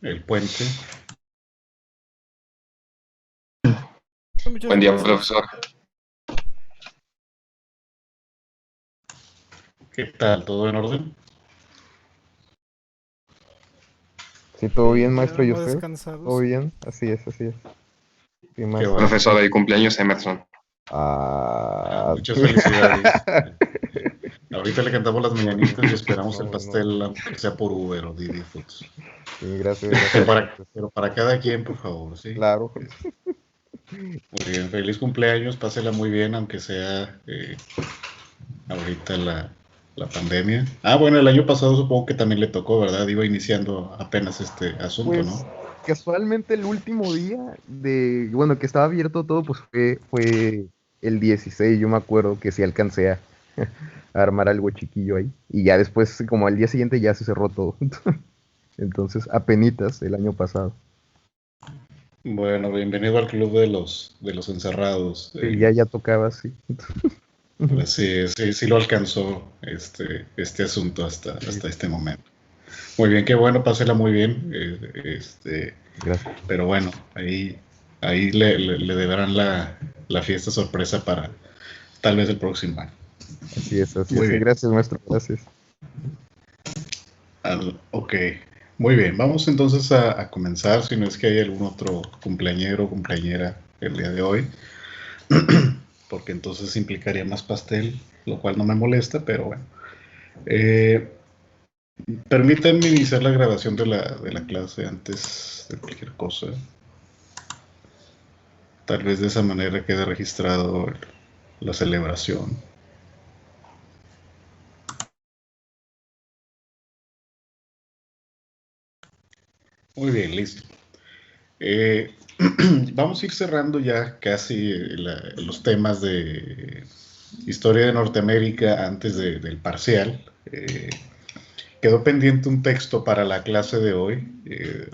el puente. Muchas Buen día, gracias. profesor. ¿Qué tal? ¿Todo en orden? Sí, todo bien, Ya maestro, ¿y más usted? ¿Todo descansados. bien? Así es, así es. Sí, Qué maestro. bueno. Profesor, de cumpleaños Emerson. Muchas felicidades. No, Ahorita le cantamos las mañanitas y esperamos el no. pastel, aunque sea por Uber o Didi Foods. Sí, gracias, Pero gracias. para cada quien, por favor, ¿sí? Claro. Muy bien, feliz cumpleaños, pásela muy bien, aunque sea ahorita la pandemia. Bueno, el año pasado supongo que también le tocó, ¿verdad? Iba iniciando apenas este asunto, ¿no? Pues casualmente el último día bueno, que estaba abierto todo, pues fue el 16, yo me acuerdo que sí alcancé a armar algo chiquillo ahí. Y ya después, como al día siguiente, ya se cerró todo. Entonces, apenitas el año pasado. Bueno, bienvenido al club de los encerrados. Sí, ya tocaba, sí. Pues sí lo alcanzó este asunto hasta este momento. Muy bien, qué bueno, pásela muy bien. Gracias. Pero bueno, ahí le deberán la fiesta sorpresa para tal vez el próximo año. Así es, así Muy es. Sí, bien. gracias, maestro. Gracias. Ok, muy bien. Vamos entonces a comenzar, si no es que hay algún otro cumpleañero o cumpleañera el día de hoy, porque entonces implicaría más pastel, lo cual no me molesta, pero bueno. Eh, Permítanme iniciar la grabación de la clase antes de cualquier cosa. Tal vez de esa manera quede registrado la celebración. Muy bien, listo. Eh, Vamos a ir cerrando ya casi los temas de historia de Norteamérica antes del parcial. Quedó pendiente un texto para la clase de hoy.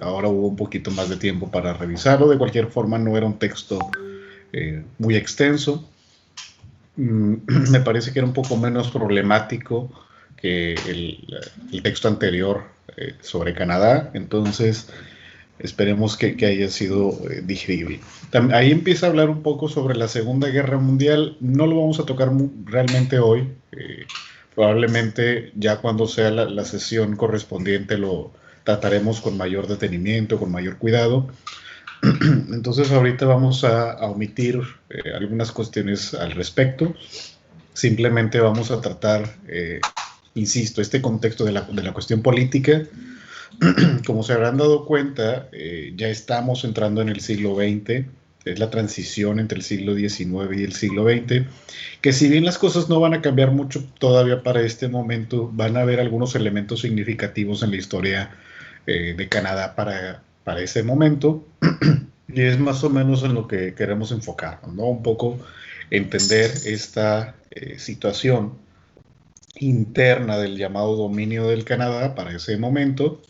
Ahora hubo un poquito más de tiempo para revisarlo. De cualquier forma, no era un texto muy extenso. Me parece que era un poco menos problemático que el texto anterior sobre Canadá. Entonces, esperemos que haya sido digerible. Ahí empieza a hablar un poco sobre la Segunda Guerra Mundial. No lo vamos a tocar realmente hoy. Probablemente ya cuando sea la sesión correspondiente lo trataremos con mayor detenimiento, con mayor cuidado. Entonces ahorita vamos a omitir algunas cuestiones al respecto. Simplemente vamos a tratar, insisto, este contexto de la cuestión política. Como se habrán dado cuenta, ya estamos entrando en el siglo XX, es la transición entre el siglo XIX y el siglo XX, que si bien las cosas no van a cambiar mucho todavía para este momento, van a haber algunos elementos significativos en la historia de Canadá para ese momento, y es más o menos en lo que queremos enfocarnos, ¿no? Un poco entender esta situación interna del llamado dominio del Canadá para ese momento,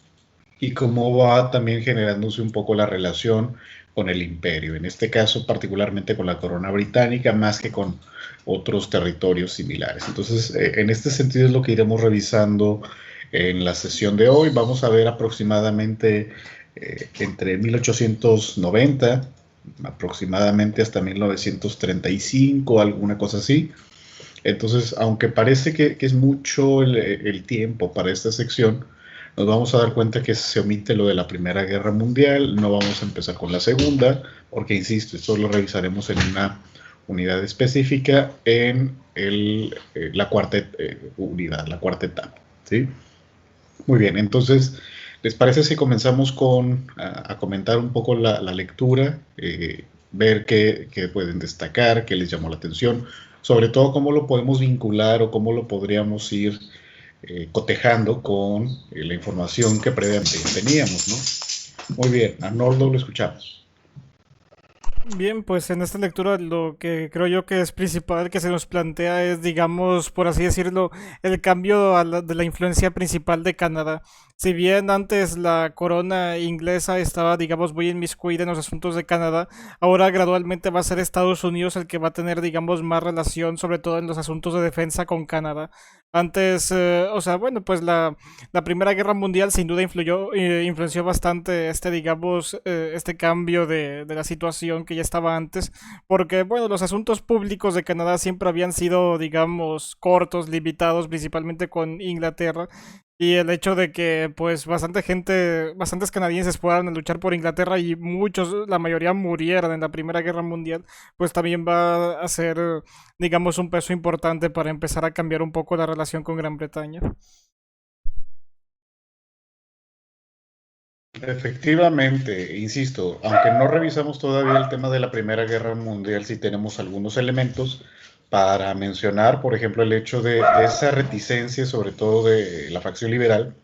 y cómo va también generándose un poco la relación con el imperio, en este caso particularmente con la corona británica, más que con otros territorios similares. Entonces, en este sentido es lo que iremos revisando en la sesión de hoy. Vamos a ver aproximadamente entre 1890, aproximadamente hasta 1935, alguna cosa así. Entonces, aunque parece que es mucho el tiempo para esta sección, nos vamos a dar cuenta que se omite lo de la Primera Guerra Mundial. No vamos a empezar con la Segunda, porque, insisto, esto lo revisaremos en una unidad específica en la cuarta unidad, la cuarta etapa, ¿sí? Muy bien, entonces, ¿les parece si comenzamos a comentar un poco la lectura? Ver qué pueden destacar, qué les llamó la atención, sobre todo cómo lo podemos vincular o cómo lo podríamos ir cotejando con la información que previamente teníamos, ¿no? Muy bien, Arnoldo, lo escuchamos. Bien, pues en esta lectura lo que creo yo que es principal que se nos plantea es, digamos, por así decirlo, el cambio de la influencia principal de Canadá. Si bien antes la corona inglesa estaba, digamos, muy inmiscuida en los asuntos de Canadá, ahora gradualmente va a ser Estados Unidos el que va a tener, digamos, más relación, sobre todo en los asuntos de defensa con Canadá. Antes, o sea, bueno, pues la Primera Guerra Mundial sin duda influenció bastante digamos, este cambio de la situación que ya estaba antes, porque, bueno, los asuntos públicos de Canadá siempre habían sido, digamos, cortos, limitados, principalmente con Inglaterra, y el hecho de que, pues, bastantes canadienses puedan luchar por Inglaterra y muchos, la mayoría murieran en la Primera Guerra Mundial, pues también va a ser, digamos, un peso importante para empezar a cambiar un poco la relación con Gran Bretaña. Efectivamente, insisto, aunque no revisamos todavía el tema de la Primera Guerra Mundial, sí tenemos algunos elementos para mencionar, por ejemplo, el hecho de esa reticencia, sobre todo de la facción liberal,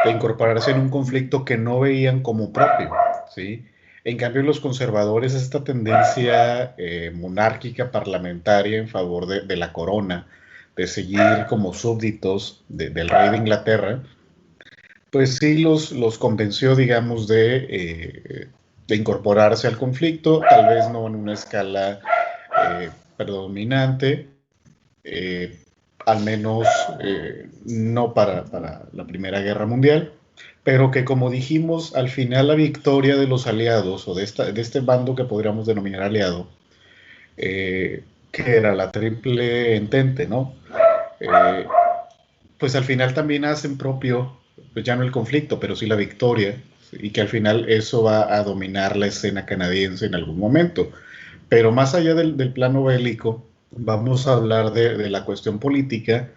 de incorporarse en un conflicto que no veían como propio, ¿sí? En cambio, los conservadores, esta tendencia monárquica parlamentaria en favor de la corona, de seguir como súbditos del rey de Inglaterra, pues sí los convenció, digamos, de incorporarse al conflicto, tal vez no en una escala predominante, eh, al menos no para la Primera Guerra Mundial, pero que como dijimos, al final la victoria de los aliados, o de este bando que podríamos denominar aliado, que era la Triple Entente, ¿no? Eh, pues al final también hacen propio, pues ya no el conflicto, pero sí la victoria, y que al final eso va a dominar la escena canadiense en algún momento. Pero más allá del plano bélico, vamos a hablar de la cuestión política,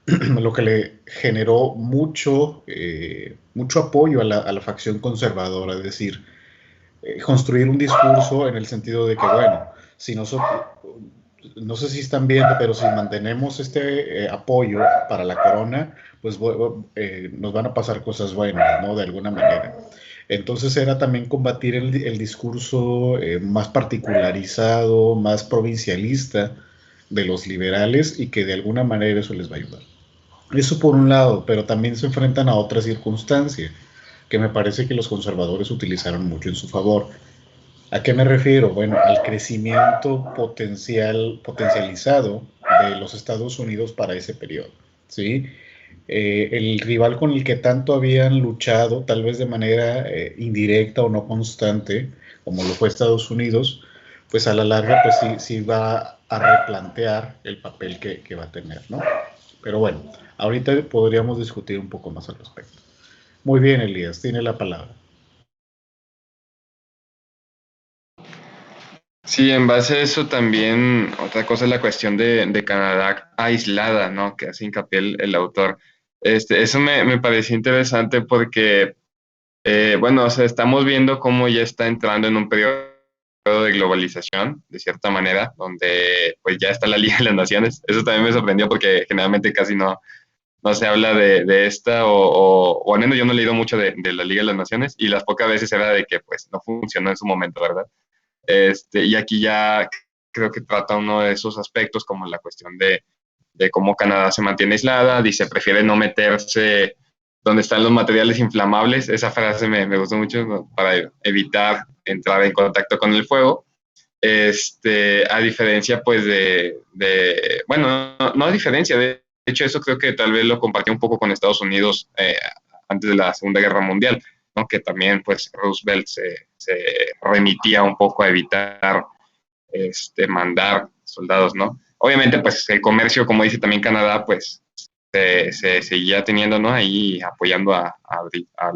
lo que le generó mucho apoyo a la facción conservadora, es decir, construir un discurso en el sentido de que, bueno, si nosotros, no sé si están viendo, pero si mantenemos este apoyo para la corona, pues nos van a pasar cosas buenas, ¿no? De alguna manera. Entonces era también combatir el discurso más particularizado, más provincialista de los liberales y que de alguna manera eso les va a ayudar. Eso por un lado, pero también se enfrentan a otra circunstancia que me parece que los conservadores utilizaron mucho en su favor. ¿A qué me refiero? Bueno, al crecimiento potencializado de los Estados Unidos para ese periodo, ¿sí? El rival con el que tanto habían luchado, tal vez de manera indirecta o no constante, como lo fue Estados Unidos, pues a la larga, pues sí va a replantear el papel que va a tener, ¿no? Pero bueno, ahorita podríamos discutir un poco más al respecto. Muy bien, Elías, tiene la palabra. Sí, en base a eso también, otra cosa es la cuestión de Canadá aislada, ¿no? Que hace hincapié el autor. Eso me pareció interesante porque, bueno, o sea, estamos viendo cómo ya está entrando en un periodo de globalización, de cierta manera, donde pues ya está la Liga de las Naciones. Eso también me sorprendió porque generalmente casi no se habla de esta, o al menos yo no he leído mucho de la Liga de las Naciones, y las pocas veces era de que pues no funcionó en su momento, ¿verdad? Y aquí ya creo que trata uno de esos aspectos, como la cuestión de cómo Canadá se mantiene aislada, dice, prefiere no meterse donde están los materiales inflamables. Esa frase me gustó mucho, ¿no? Para evitar entrar en contacto con el fuego. A diferencia, pues, bueno, no a diferencia, de hecho, eso creo que tal vez lo compartió un poco con Estados Unidos antes de la Segunda Guerra Mundial, ¿no? Que también, pues, Roosevelt se remitía un poco a evitar mandar soldados, ¿no? Obviamente, pues, el comercio, como dice también Canadá, pues, se seguía teniendo, ¿no? Ahí apoyando a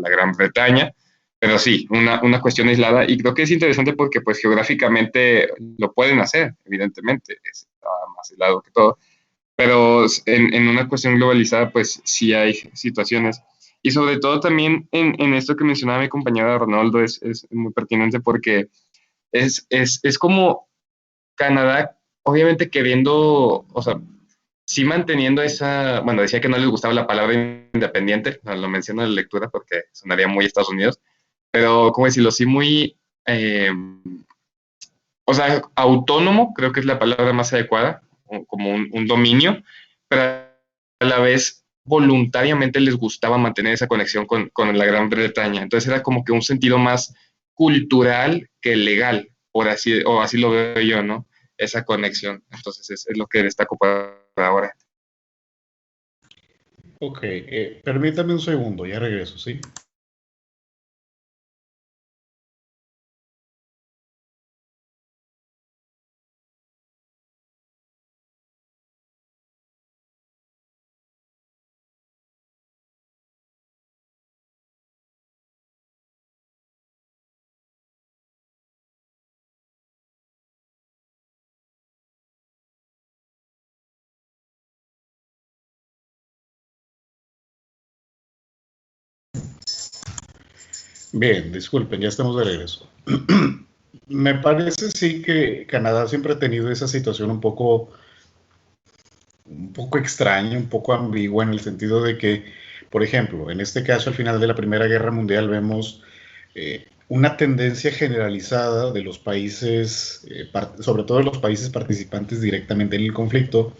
la Gran Bretaña, pero sí, una cuestión aislada, y creo que es interesante porque pues geográficamente lo pueden hacer, evidentemente, está más aislado que todo, pero en una cuestión globalizada pues sí hay situaciones, y sobre todo también en esto que mencionaba mi compañera Ronaldo es muy pertinente porque es como Canadá, obviamente queriendo, o sea, sí manteniendo esa, bueno, decía que no les gustaba la palabra independiente, no, lo menciono en la lectura porque sonaría muy Estados Unidos, pero, ¿cómo decirlo? Sí, muy, o sea, autónomo, creo que es la palabra más adecuada, como un dominio, pero a la vez voluntariamente les gustaba mantener esa conexión con la Gran Bretaña. Entonces era como que un sentido más cultural que legal, por así, o así lo veo yo, ¿no? Esa conexión. Entonces es lo que destaco para ahora. Ok, permítame un segundo, ya regreso, ¿sí? Bien, disculpen, ya estamos de regreso. Me parece sí que Canadá siempre ha tenido esa situación un poco extraña, un poco ambigua en el sentido de que, por ejemplo, en este caso al final de la Primera Guerra Mundial vemos una tendencia generalizada de los países, sobre todo de los países participantes directamente en el conflicto,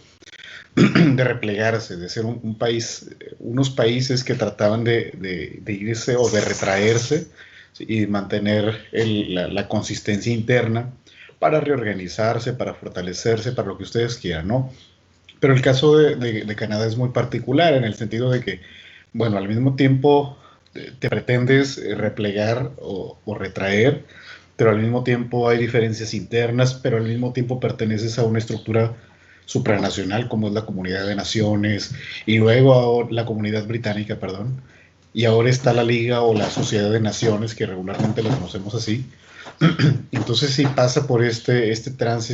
de replegarse, de ser un país, unos países que trataban de irse o de retraerse, ¿sí? Y mantener la consistencia interna para reorganizarse, para fortalecerse, para lo que ustedes quieran, ¿no? Pero el caso de Canadá es muy particular en el sentido de que, bueno, al mismo tiempo te pretendes replegar o retraer, pero al mismo tiempo hay diferencias internas, pero al mismo tiempo perteneces a una estructura supranacional como es la Comunidad de Naciones y luego ahora, la Comunidad Británica, perdón, y ahora está la Liga o la Sociedad de Naciones, que regularmente la conocemos así. Entonces sí pasa por este trance,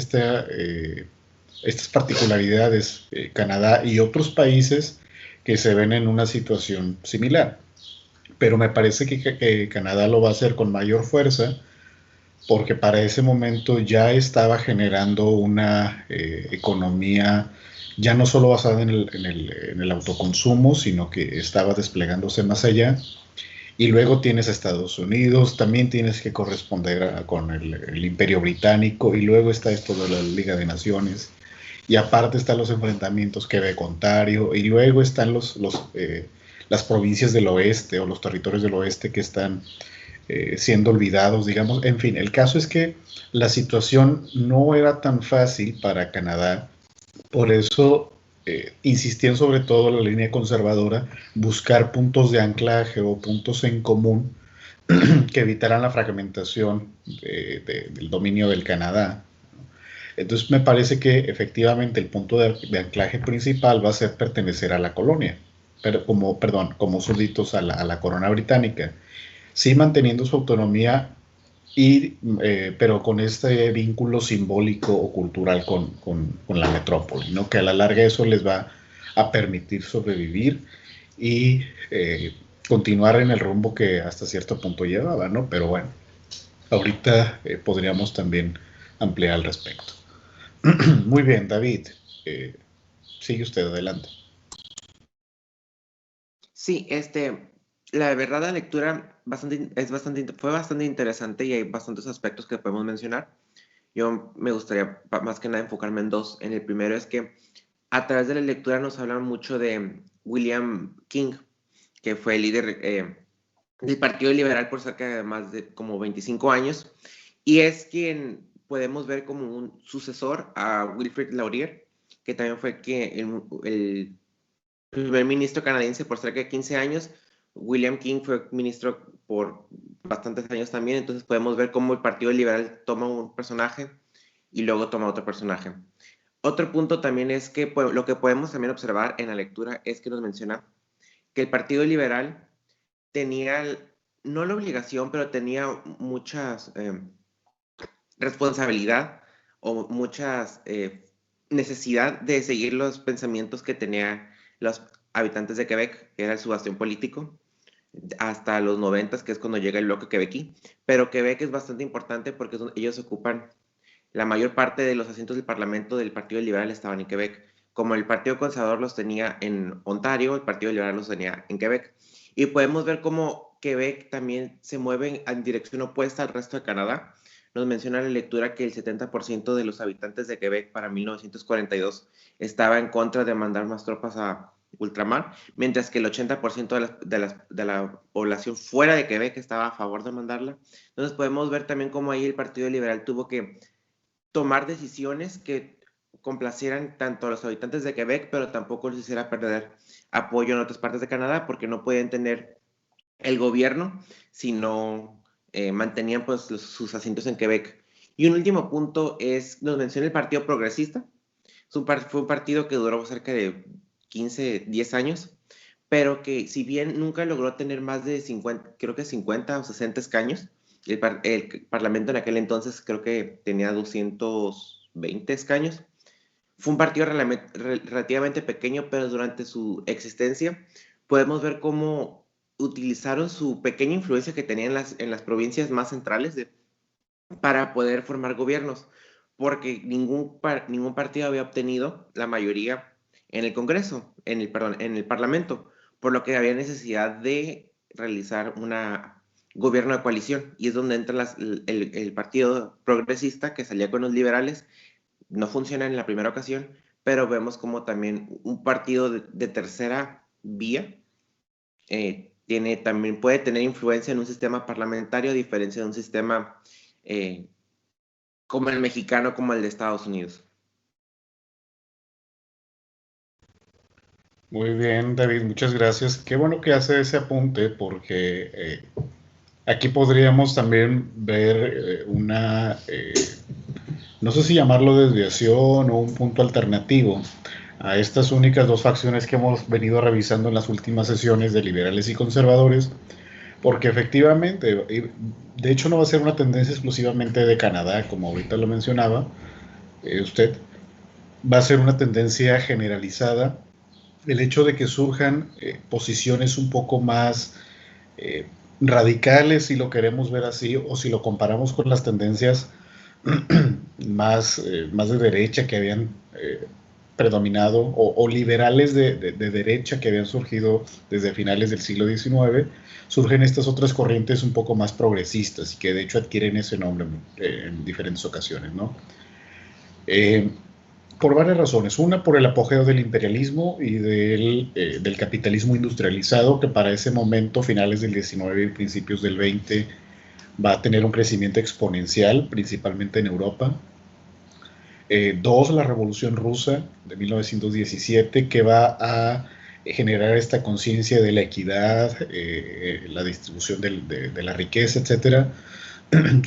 estas particularidades, Canadá y otros países que se ven en una situación similar. Pero me parece que Canadá lo va a hacer con mayor fuerza porque para ese momento ya estaba generando una economía ya no solo basada en el autoconsumo, sino que estaba desplegándose más allá. Y luego tienes a Estados Unidos, también tienes que corresponder con el Imperio Británico, y luego está esto de la Liga de Naciones, y aparte están los enfrentamientos Quebec-Ontario, y luego están las provincias del oeste o los territorios del oeste que están siendo olvidados, digamos. En fin, el caso es que la situación no era tan fácil para Canadá, por eso insistían sobre todo la línea conservadora, buscar puntos de anclaje o puntos en común que evitaran la fragmentación del dominio del Canadá. Entonces me parece que efectivamente el punto de anclaje principal va a ser pertenecer a la colonia, pero como súbditos a la corona británica, sí manteniendo su autonomía, pero con este vínculo simbólico o cultural con la metrópoli, ¿no? Que a la larga eso les va a permitir sobrevivir y continuar en el rumbo que hasta cierto punto llevaba, ¿no? Pero bueno, ahorita podríamos también ampliar al respecto. Muy bien, David, eh, sigue usted adelante. Sí, la verdad la lectura fue bastante interesante y hay bastantes aspectos que podemos mencionar. Yo me gustaría más que nada enfocarme en dos. En el primero es que a través de la lectura nos hablan mucho de William King, que fue el líder del Partido Liberal por cerca de más de como 25 años, y es quien podemos ver como un sucesor a Wilfrid Laurier, que también fue el primer ministro canadiense por cerca de 15 años. William King fue ministro por bastantes años también, entonces podemos ver cómo el Partido Liberal toma un personaje y luego toma otro personaje. Otro punto también es que lo que podemos también observar en la lectura es que nos menciona que el Partido Liberal tenía, no la obligación, pero tenía muchas responsabilidad o muchas necesidad de seguir los pensamientos que tenían los habitantes de Quebec, que era su bastión político, hasta los 90, que es cuando llega el bloque quebequí. Pero Quebec es bastante importante porque ellos ocupan la mayor parte de los asientos del Parlamento del Partido Liberal estaban en Quebec. Como el Partido Conservador los tenía en Ontario, el Partido Liberal los tenía en Quebec. Y podemos ver cómo Quebec también se mueve en dirección opuesta al resto de Canadá. Nos menciona la lectura que el 70% de los habitantes de Quebec para 1942 estaba en contra de mandar más tropas a ultramar, mientras que el 80% de la población fuera de Quebec estaba a favor de mandarla. Entonces podemos ver también cómo ahí el Partido Liberal tuvo que tomar decisiones que complacieran tanto a los habitantes de Quebec, pero tampoco les hiciera perder apoyo en otras partes de Canadá, porque no pueden tener el gobierno si no mantenían pues sus asientos en Quebec. Y un último punto es, nos menciona el Partido Progresista. Fue un partido que duró cerca de 15, 10 años, pero que si bien nunca logró tener más de 50, creo que 50 o 60 escaños, el Parlamento en aquel entonces creo que tenía 220 escaños. Fue un partido relativamente pequeño, pero durante su existencia podemos ver cómo utilizaron su pequeña influencia que tenían en las provincias más centrales para poder formar gobiernos, porque ningún partido había obtenido la mayoría en el Congreso, en el Parlamento, por lo que había necesidad de realizar un gobierno de coalición, y es donde entra el Partido Progresista, que salía con los liberales. No funciona en la primera ocasión, pero vemos como también un partido de tercera vía también puede tener influencia en un sistema parlamentario, a diferencia de un sistema como el mexicano, como el de Estados Unidos. Muy bien, David, muchas gracias. Qué bueno que hace ese apunte, porque aquí podríamos también ver no sé si llamarlo desviación o un punto alternativo a estas únicas dos facciones que hemos venido revisando en las últimas sesiones de liberales y conservadores, porque efectivamente, de hecho no va a ser una tendencia exclusivamente de Canadá, como ahorita lo mencionaba usted, va a ser una tendencia generalizada el hecho de que surjan posiciones un poco más radicales, si lo queremos ver así, o si lo comparamos con las tendencias más de derecha que habían predominado, o liberales de derecha que habían surgido desde finales del siglo XIX, surgen estas otras corrientes un poco más progresistas y que de hecho adquieren ese nombre en diferentes ocasiones, ¿no? Por varias razones. Una, por el apogeo del imperialismo y del capitalismo industrializado, que para ese momento, finales del XIX y principios del XX, va a tener un crecimiento exponencial, principalmente en Europa. Dos, la Revolución Rusa de 1917, que va a generar esta conciencia de la equidad, la distribución de la riqueza, etcétera,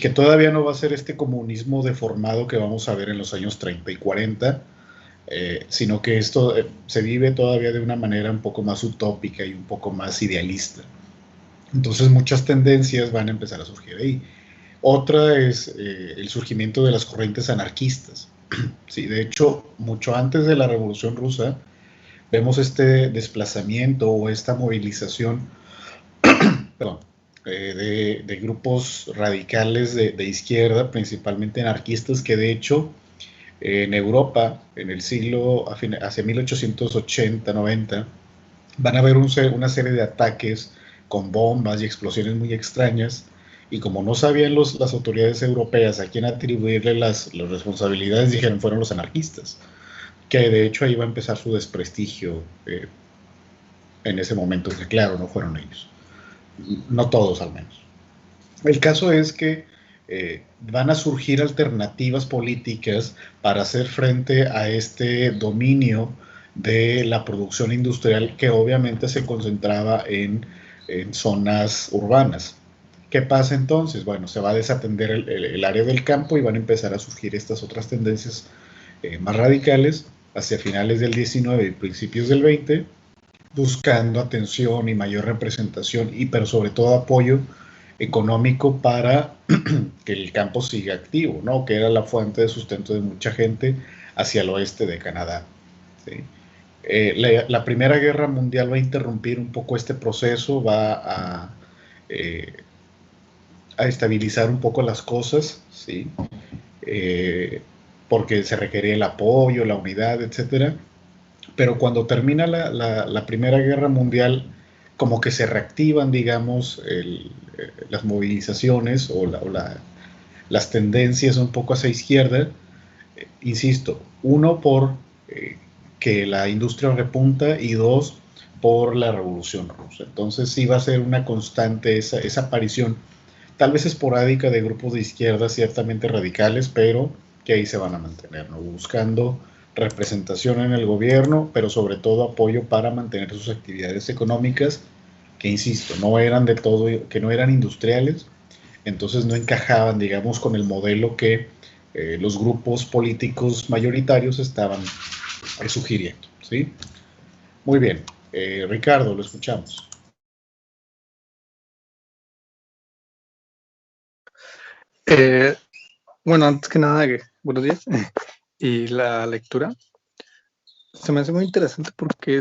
que todavía no va a ser este comunismo deformado que vamos a ver en los años 30 y 40, sino que esto se vive todavía de una manera un poco más utópica y un poco más idealista. Entonces muchas tendencias van a empezar a surgir ahí. Otra es el surgimiento de las corrientes anarquistas. Sí, de hecho, mucho antes de la Revolución Rusa, vemos este desplazamiento o esta movilización perdón, de grupos radicales de izquierda, principalmente anarquistas, que de hecho en Europa, en el siglo, hacia 1880-90, van a haber una serie de ataques con bombas y explosiones muy extrañas, y como no sabían las autoridades europeas a quién atribuirle las responsabilidades, dijeron fueron los anarquistas, que de hecho ahí va a empezar su desprestigio en ese momento, que claro, no fueron ellos. No todos al menos. El caso es que van a surgir alternativas políticas para hacer frente a este dominio de la producción industrial, que obviamente se concentraba en zonas urbanas. ¿Qué pasa entonces? Bueno, se va a desatender el área del campo y van a empezar a surgir estas otras tendencias más radicales hacia finales del 19 y principios del 20, buscando atención y mayor representación, pero sobre todo apoyo económico para que el campo siga activo, ¿no? Que era la fuente de sustento de mucha gente hacia el oeste de Canadá, ¿sí? La Primera Guerra Mundial va a interrumpir un poco este proceso, va a estabilizar un poco las cosas, ¿sí? Porque se requería el apoyo, la unidad, etcétera. Pero cuando termina la Primera Guerra Mundial, como que se reactivan, digamos, las movilizaciones o las tendencias un poco hacia izquierda. Insisto, uno por que la industria repunta y dos por la revolución rusa. Entonces sí va a ser una constante esa aparición, tal vez esporádica, de grupos de izquierda ciertamente radicales, pero que ahí se van a mantener, ¿no? Buscando representación en el gobierno, pero sobre todo apoyo para mantener sus actividades económicas, que insisto, no eran de todo, que no eran industriales, entonces no encajaban, digamos, con el modelo que los grupos políticos mayoritarios estaban sugiriendo, ¿sí? Muy bien. Ricardo, lo escuchamos. Bueno, antes que nada, buenos días. Y la lectura se me hace muy interesante porque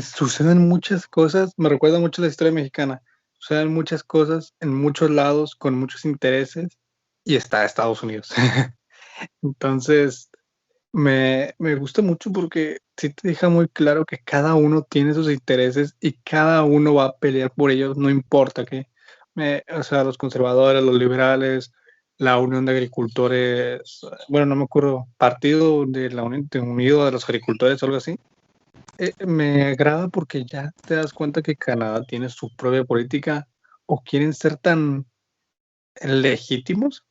suceden muchas cosas, me recuerda mucho a la historia mexicana, suceden muchas cosas en muchos lados, con muchos intereses, y está Estados Unidos. Entonces, me gusta mucho porque sí te deja muy claro que cada uno tiene sus intereses y cada uno va a pelear por ellos, no importa qué. O sea, los conservadores, los liberales, la Unión de Agricultores, bueno, no me acuerdo, Partido de la Unión Unido de los Agricultores o algo así. Me agrada porque ya te das cuenta que Canadá tiene su propia política o quieren ser tan legítimos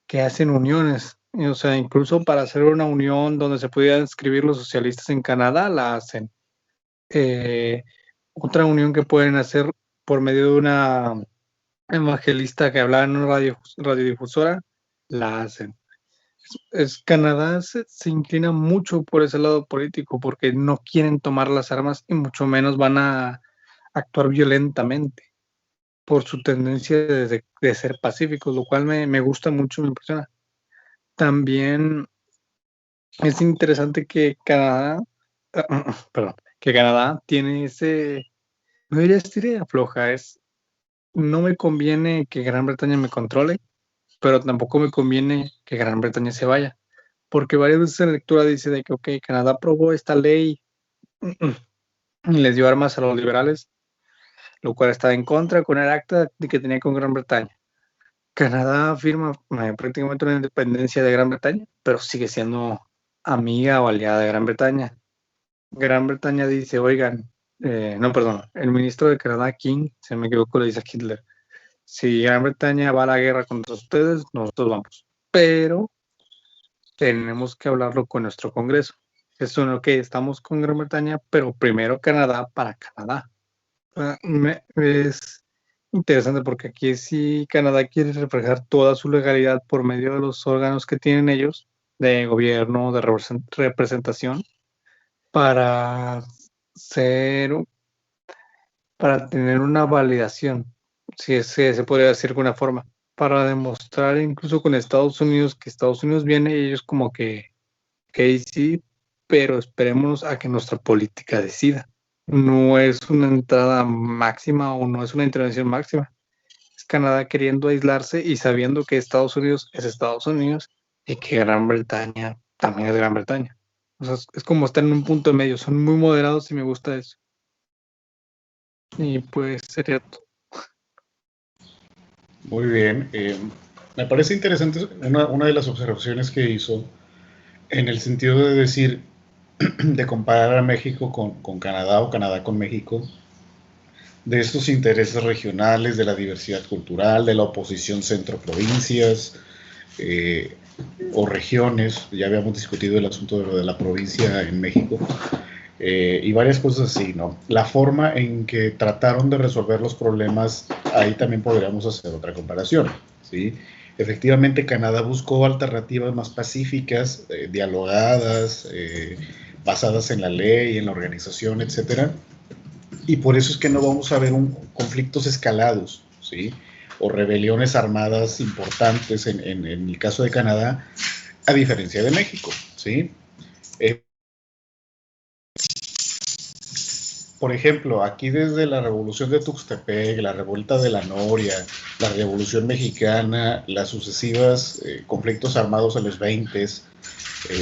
que hacen uniones. O sea, incluso para hacer una unión donde se pudieran inscribir los socialistas en Canadá, la hacen. Otra unión que pueden hacer por medio de una evangelista que hablaba en una radiodifusora, la hacen. Canadá se inclina mucho por ese lado político porque no quieren tomar las armas y mucho menos van a actuar violentamente por su tendencia de ser pacíficos, lo cual me gusta mucho, me impresiona. También es interesante que Canadá, que Canadá tiene no diría esta floja, no me conviene que Gran Bretaña me controle, pero tampoco me conviene que Gran Bretaña se vaya, porque varias veces en la lectura dice de que, ok, Canadá aprobó esta ley y les dio armas a los liberales, lo cual está en contra con el acta que tenía con Gran Bretaña. Canadá firma prácticamente una independencia de Gran Bretaña, pero sigue siendo amiga o aliada de Gran Bretaña. Gran Bretaña dice, oigan, el ministro de Canadá, King, si no me equivoco, le dice a Hitler, si Gran Bretaña va a la guerra contra ustedes, nosotros vamos, pero tenemos que hablarlo con nuestro Congreso. Eso no, que estamos con Gran Bretaña, pero primero Canadá para Canadá. Es interesante porque aquí sí Canadá quiere reflejar toda su legalidad por medio de los órganos que tienen ellos, de gobierno, de representación, para tener una validación, si es que se podría decir de alguna forma, para demostrar incluso con Estados Unidos que Estados Unidos viene y ellos como que sí, pero esperemos a que nuestra política decida. No es una entrada máxima o no es una intervención máxima. Es Canadá queriendo aislarse y sabiendo que Estados Unidos es Estados Unidos y que Gran Bretaña también es Gran Bretaña. O sea, es como estar en un punto de medio. Son muy moderados y me gusta eso. Y pues sería todo. Muy bien. Me parece interesante una de las observaciones que hizo en el sentido de decir, de comparar a México con Canadá o Canadá con México, de estos intereses regionales, de la diversidad cultural, de la oposición centro-provincias o regiones. Ya habíamos discutido el asunto de lo de la provincia en México. Y varias cosas así, ¿no? La forma en que trataron de resolver los problemas, ahí también podríamos hacer otra comparación, ¿sí? Efectivamente, Canadá buscó alternativas más pacíficas, dialogadas, basadas en la ley, en la organización, etcétera. Y por eso es que no vamos a ver conflictos escalados, ¿sí? O rebeliones armadas importantes en el caso de Canadá, a diferencia de México, ¿sí? Por ejemplo, aquí desde la Revolución de Tuxtepec, la Revuelta de la Noria, la Revolución Mexicana, las sucesivas conflictos armados en los 20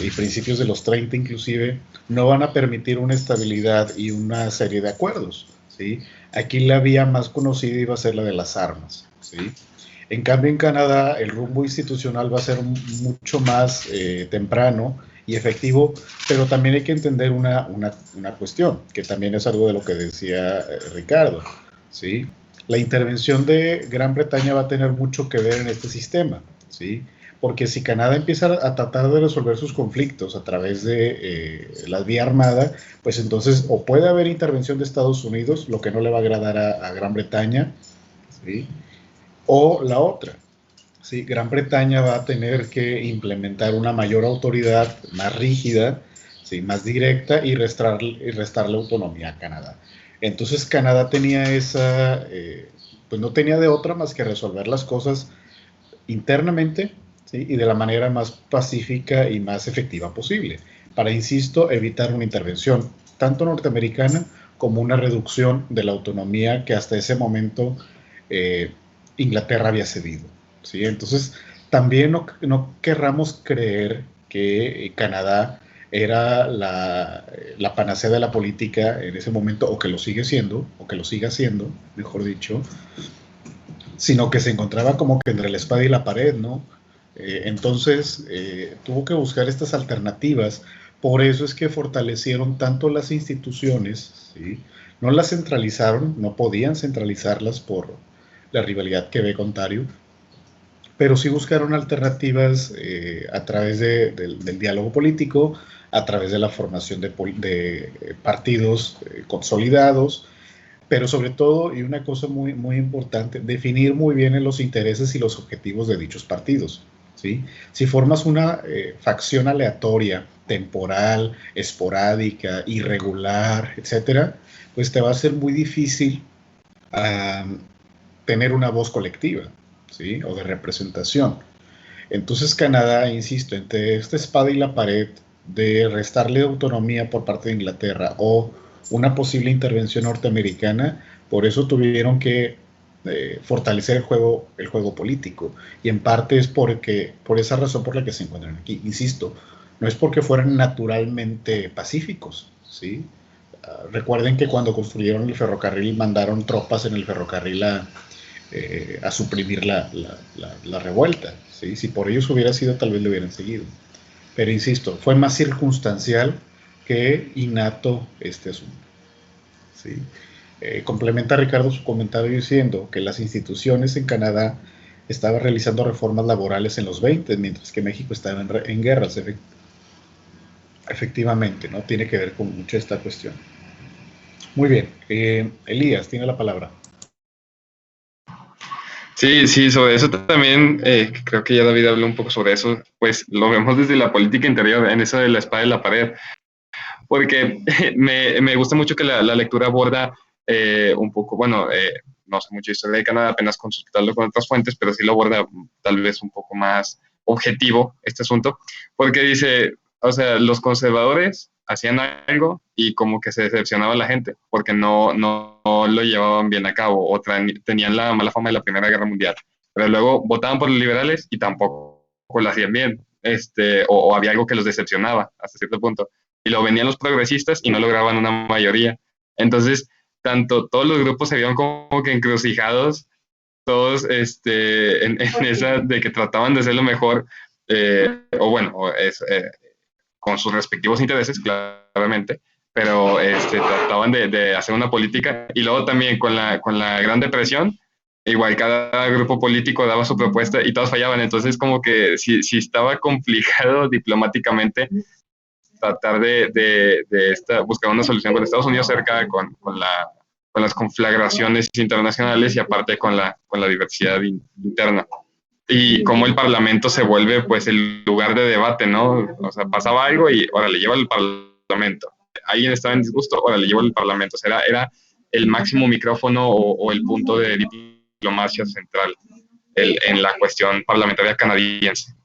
y principios de los 30 inclusive, no van a permitir una estabilidad y una serie de acuerdos, ¿sí? Aquí la vía más conocida iba a ser la de las armas, ¿sí? En cambio, en Canadá, el rumbo institucional va a ser mucho más temprano y efectivo, pero también hay que entender una cuestión, que también es algo de lo que decía Ricardo, ¿sí? La intervención de Gran Bretaña va a tener mucho que ver en este sistema, ¿sí? Porque si Canadá empieza a tratar de resolver sus conflictos a través de la vía armada, pues entonces o puede haber intervención de Estados Unidos, lo que no le va a agradar a Gran Bretaña, ¿sí? O la otra, ¿sí? Gran Bretaña va a tener que implementar una mayor autoridad, más rígida, ¿sí? Más directa y restarle autonomía a Canadá. Entonces Canadá tenía pues no tenía de otra más que resolver las cosas internamente, ¿sí? Y de la manera más pacífica y más efectiva posible, para, insisto, evitar una intervención tanto norteamericana como una reducción de la autonomía que hasta ese momento Inglaterra había cedido, ¿sí? Entonces, también no querramos creer que Canadá era la panacea de la política en ese momento, o que lo sigue siendo, o que lo siga siendo, mejor dicho, sino que se encontraba como que entre la espada y la pared, ¿no? Entonces, tuvo que buscar estas alternativas. Por eso es que fortalecieron tanto las instituciones, ¿sí? No las centralizaron, no podían centralizarlas por la rivalidad Quebec-Ontario, pero sí buscaron alternativas a través del diálogo político, a través de la formación de partidos consolidados, pero sobre todo, y una cosa muy, muy importante, definir muy bien los intereses y los objetivos de dichos partidos, ¿sí? Si formas una facción aleatoria, temporal, esporádica, irregular, etcétera, pues te va a ser muy difícil tener una voz colectiva, ¿sí? O de representación. Entonces Canadá, insisto, entre esta espada y la pared de restarle autonomía por parte de Inglaterra o una posible intervención norteamericana, por eso tuvieron que fortalecer el juego político, y en parte es por esa razón por la que se encuentran aquí. Insisto, no es porque fueran naturalmente pacíficos, ¿sí? Recuerden que cuando construyeron el ferrocarril mandaron tropas en el ferrocarril a suprimir la revuelta, ¿sí? Si por ellos hubiera sido, tal vez le hubieran seguido. Pero insisto, fue más circunstancial que innato este asunto, ¿sí? Complementa Ricardo su comentario diciendo que las instituciones en Canadá estaban realizando reformas laborales en los 20, mientras que México estaba en guerras. Efectivamente, ¿no? Tiene que ver con mucho esta cuestión. Muy bien, Elías, tiene la palabra. Sí, sobre eso también, creo que ya David habló un poco sobre eso, pues lo vemos desde la política interior, en eso de la espada y la pared, porque me gusta mucho que la lectura aborda un poco, bueno, no sé mucho historia de Canadá, apenas consultarlo con otras fuentes, pero sí lo aborda tal vez un poco más objetivo este asunto, porque dice, o sea, los conservadores hacían algo y como que se decepcionaba la gente, porque no lo llevaban bien a cabo, o tenían la mala fama de la Primera Guerra Mundial, pero luego votaban por los liberales y tampoco lo hacían bien, o había algo que los decepcionaba hasta cierto punto, y lo venían los progresistas y no lograban una mayoría. Entonces, todos los grupos se vieron como que encrucijados, todos en esa de que trataban de hacer lo mejor, con sus respectivos intereses, claramente, pero trataban de hacer una política, y luego también con la Gran Depresión, igual cada grupo político daba su propuesta y todos fallaban, entonces como que si estaba complicado diplomáticamente tratar de buscar una solución con Estados Unidos cerca, con las conflagraciones internacionales y aparte con la diversidad interna. Y cómo el Parlamento se vuelve pues el lugar de debate, ¿no? O sea, pasaba algo y órale, lleva al Parlamento. Alguien estaba en disgusto, órale, lleva al Parlamento. O sea, era el máximo micrófono o el punto de diplomacia central en la cuestión parlamentaria canadiense.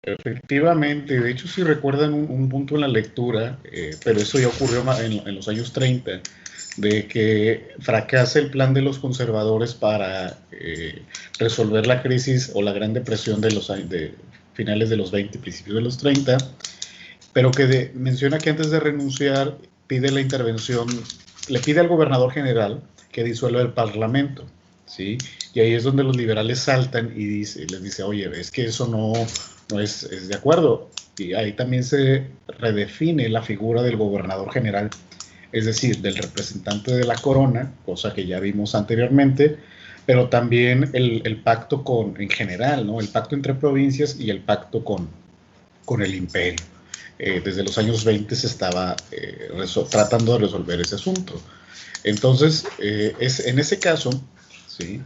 Efectivamente, de hecho, si recuerdan un punto en la lectura, pero eso ya ocurrió en los años 30, de que fracasa el plan de los conservadores para resolver la crisis o la Gran Depresión de finales de los 20, principios de los 30, pero que menciona que antes de renunciar pide la intervención, le pide al gobernador general que disuelva el parlamento, ¿sí? Y ahí es donde los liberales saltan y les dice, oye, es que eso no es de acuerdo. Y ahí también se redefine la figura del gobernador general, es decir, del representante de la corona, cosa que ya vimos anteriormente, pero también el pacto en general, ¿no? El pacto entre provincias y el pacto con el imperio. Desde los años 20 se estaba tratando de resolver ese asunto. Entonces, en ese caso, ¿sí?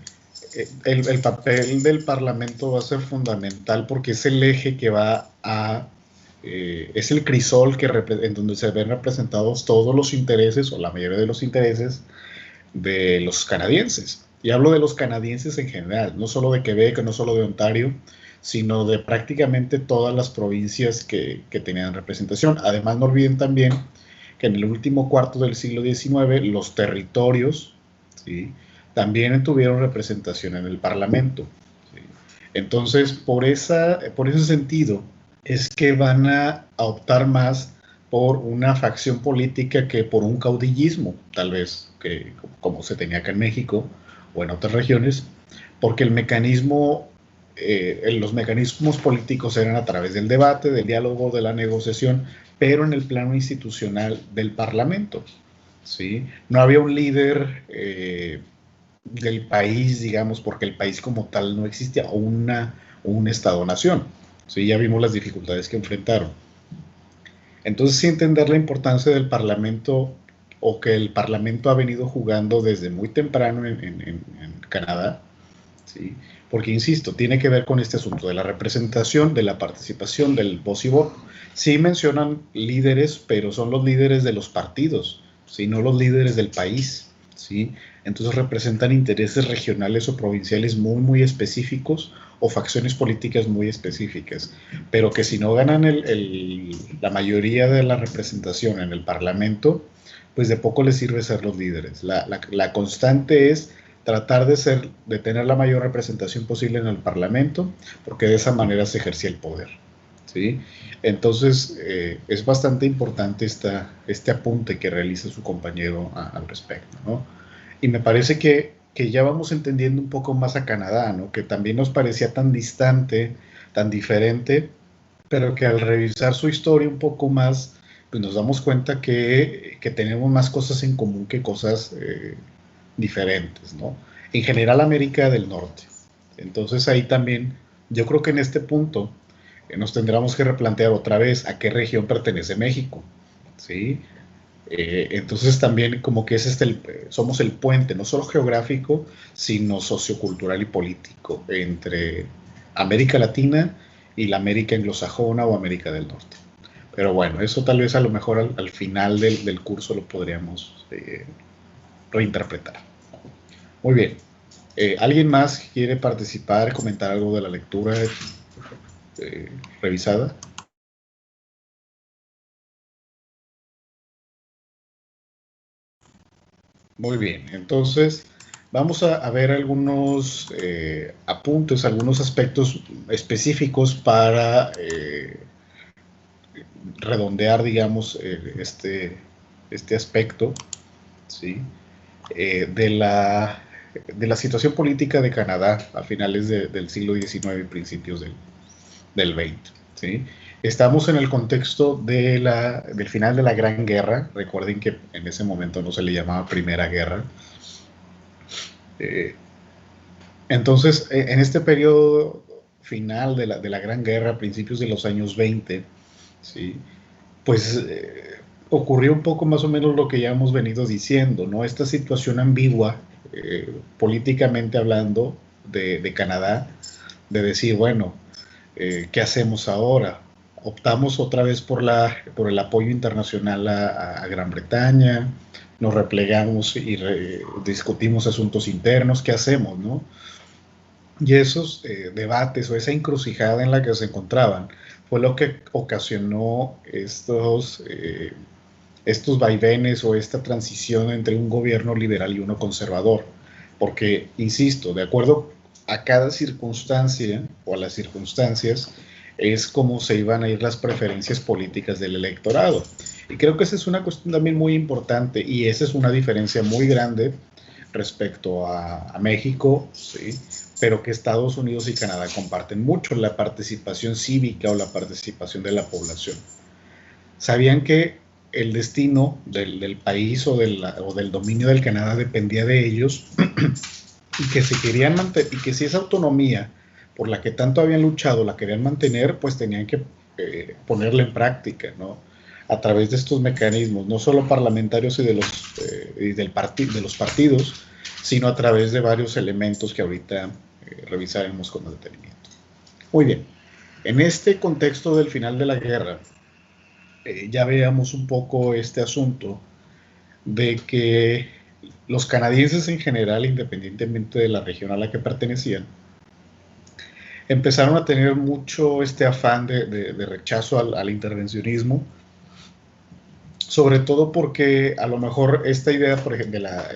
El papel del Parlamento va a ser fundamental porque es el eje que va a... es el crisol en donde se ven representados todos los intereses, o la mayoría de los intereses, de los canadienses. Y hablo de los canadienses en general, no solo de Quebec, no solo de Ontario, sino de prácticamente todas las provincias que tenían representación. Además, no olviden también que en el último cuarto del siglo XIX, los territorios, ¿sí?, también tuvieron representación en el Parlamento, ¿sí? Entonces, por ese sentido, es que van a optar más por una facción política que por un caudillismo, tal vez, como se tenía acá en México o en otras regiones, porque los mecanismos políticos eran a través del debate, del diálogo, de la negociación, pero en el plano institucional del Parlamento, ¿sí? No había un líder del país, digamos, porque el país como tal no existía, o un Estado-nación, ¿sí? Ya vimos las dificultades que enfrentaron. Entonces, sí entender la importancia del Parlamento, o que el Parlamento ha venido jugando desde muy temprano en Canadá, ¿sí? Porque, insisto, tiene que ver con este asunto de la representación, de la participación, del voz y voto. Sí mencionan líderes, pero son los líderes de los partidos, ¿sí? No los líderes del país, ¿sí? Entonces representan intereses regionales o provinciales muy, muy específicos, o facciones políticas muy específicas, pero que si no ganan la mayoría de la representación en el Parlamento, pues de poco les sirve ser los líderes. La constante es tratar de tener la mayor representación posible en el Parlamento, porque de esa manera se ejercía el poder, ¿sí? Entonces, es bastante importante este apunte que realiza su compañero al respecto, ¿no? Y me parece que ya vamos entendiendo un poco más a Canadá, ¿no? Que también nos parecía tan distante, tan diferente, pero que al revisar su historia un poco más, pues nos damos cuenta que tenemos más cosas en común que cosas diferentes, ¿no? En general, América del Norte. Entonces ahí también, yo creo que en este punto nos tendremos que replantear otra vez a qué región pertenece México, ¿sí? Entonces también como que somos el puente, no solo geográfico, sino sociocultural y político entre América Latina y la América anglosajona o América del Norte. Pero bueno, eso tal vez a lo mejor al final del curso lo podríamos reinterpretar. Muy bien. ¿Alguien más quiere participar, comentar algo de la lectura revisada? Muy bien, entonces vamos a ver algunos apuntes, algunos aspectos específicos para redondear, digamos, este aspecto, ¿sí? De la situación política de Canadá a finales del siglo XIX y principios del XX, ¿sí? Estamos en el contexto del final de la Gran Guerra. Recuerden que en ese momento no se le llamaba Primera Guerra. Entonces, en este periodo final de la Gran Guerra, a principios de los años 20, ¿sí?, pues ocurrió un poco más o menos lo que ya hemos venido diciendo, ¿no? Esta situación ambigua, políticamente hablando, de Canadá, de decir, bueno, ¿qué hacemos ahora? Optamos otra vez por el apoyo internacional a Gran Bretaña, nos replegamos y discutimos asuntos internos, ¿qué hacemos, no? Y esos debates o esa encrucijada en la que se encontraban fue lo que ocasionó estos vaivenes o esta transición entre un gobierno liberal y uno conservador. Porque, insisto, de acuerdo a cada circunstancia o a las circunstancias, es cómo se iban a ir las preferencias políticas del electorado. Y creo que esa es una cuestión también muy importante, y esa es una diferencia muy grande respecto a México, ¿sí? Pero que Estados Unidos y Canadá comparten mucho, la participación cívica o la participación de la población. Sabían que el destino del país o del dominio del Canadá dependía de ellos y que si querían mantener, y que si esa autonomía por la que tanto habían luchado la querían mantener, pues tenían que ponerla en práctica, ¿no? A través de estos mecanismos, no solo parlamentarios y de los partidos, sino a través de varios elementos que ahorita revisaremos con detenimiento. Muy bien, en este contexto del final de la guerra, ya veamos un poco este asunto de que los canadienses en general, independientemente de la región a la que pertenecían, empezaron a tener mucho este afán de rechazo al intervencionismo, sobre todo porque a lo mejor esta idea, por ejemplo, de la,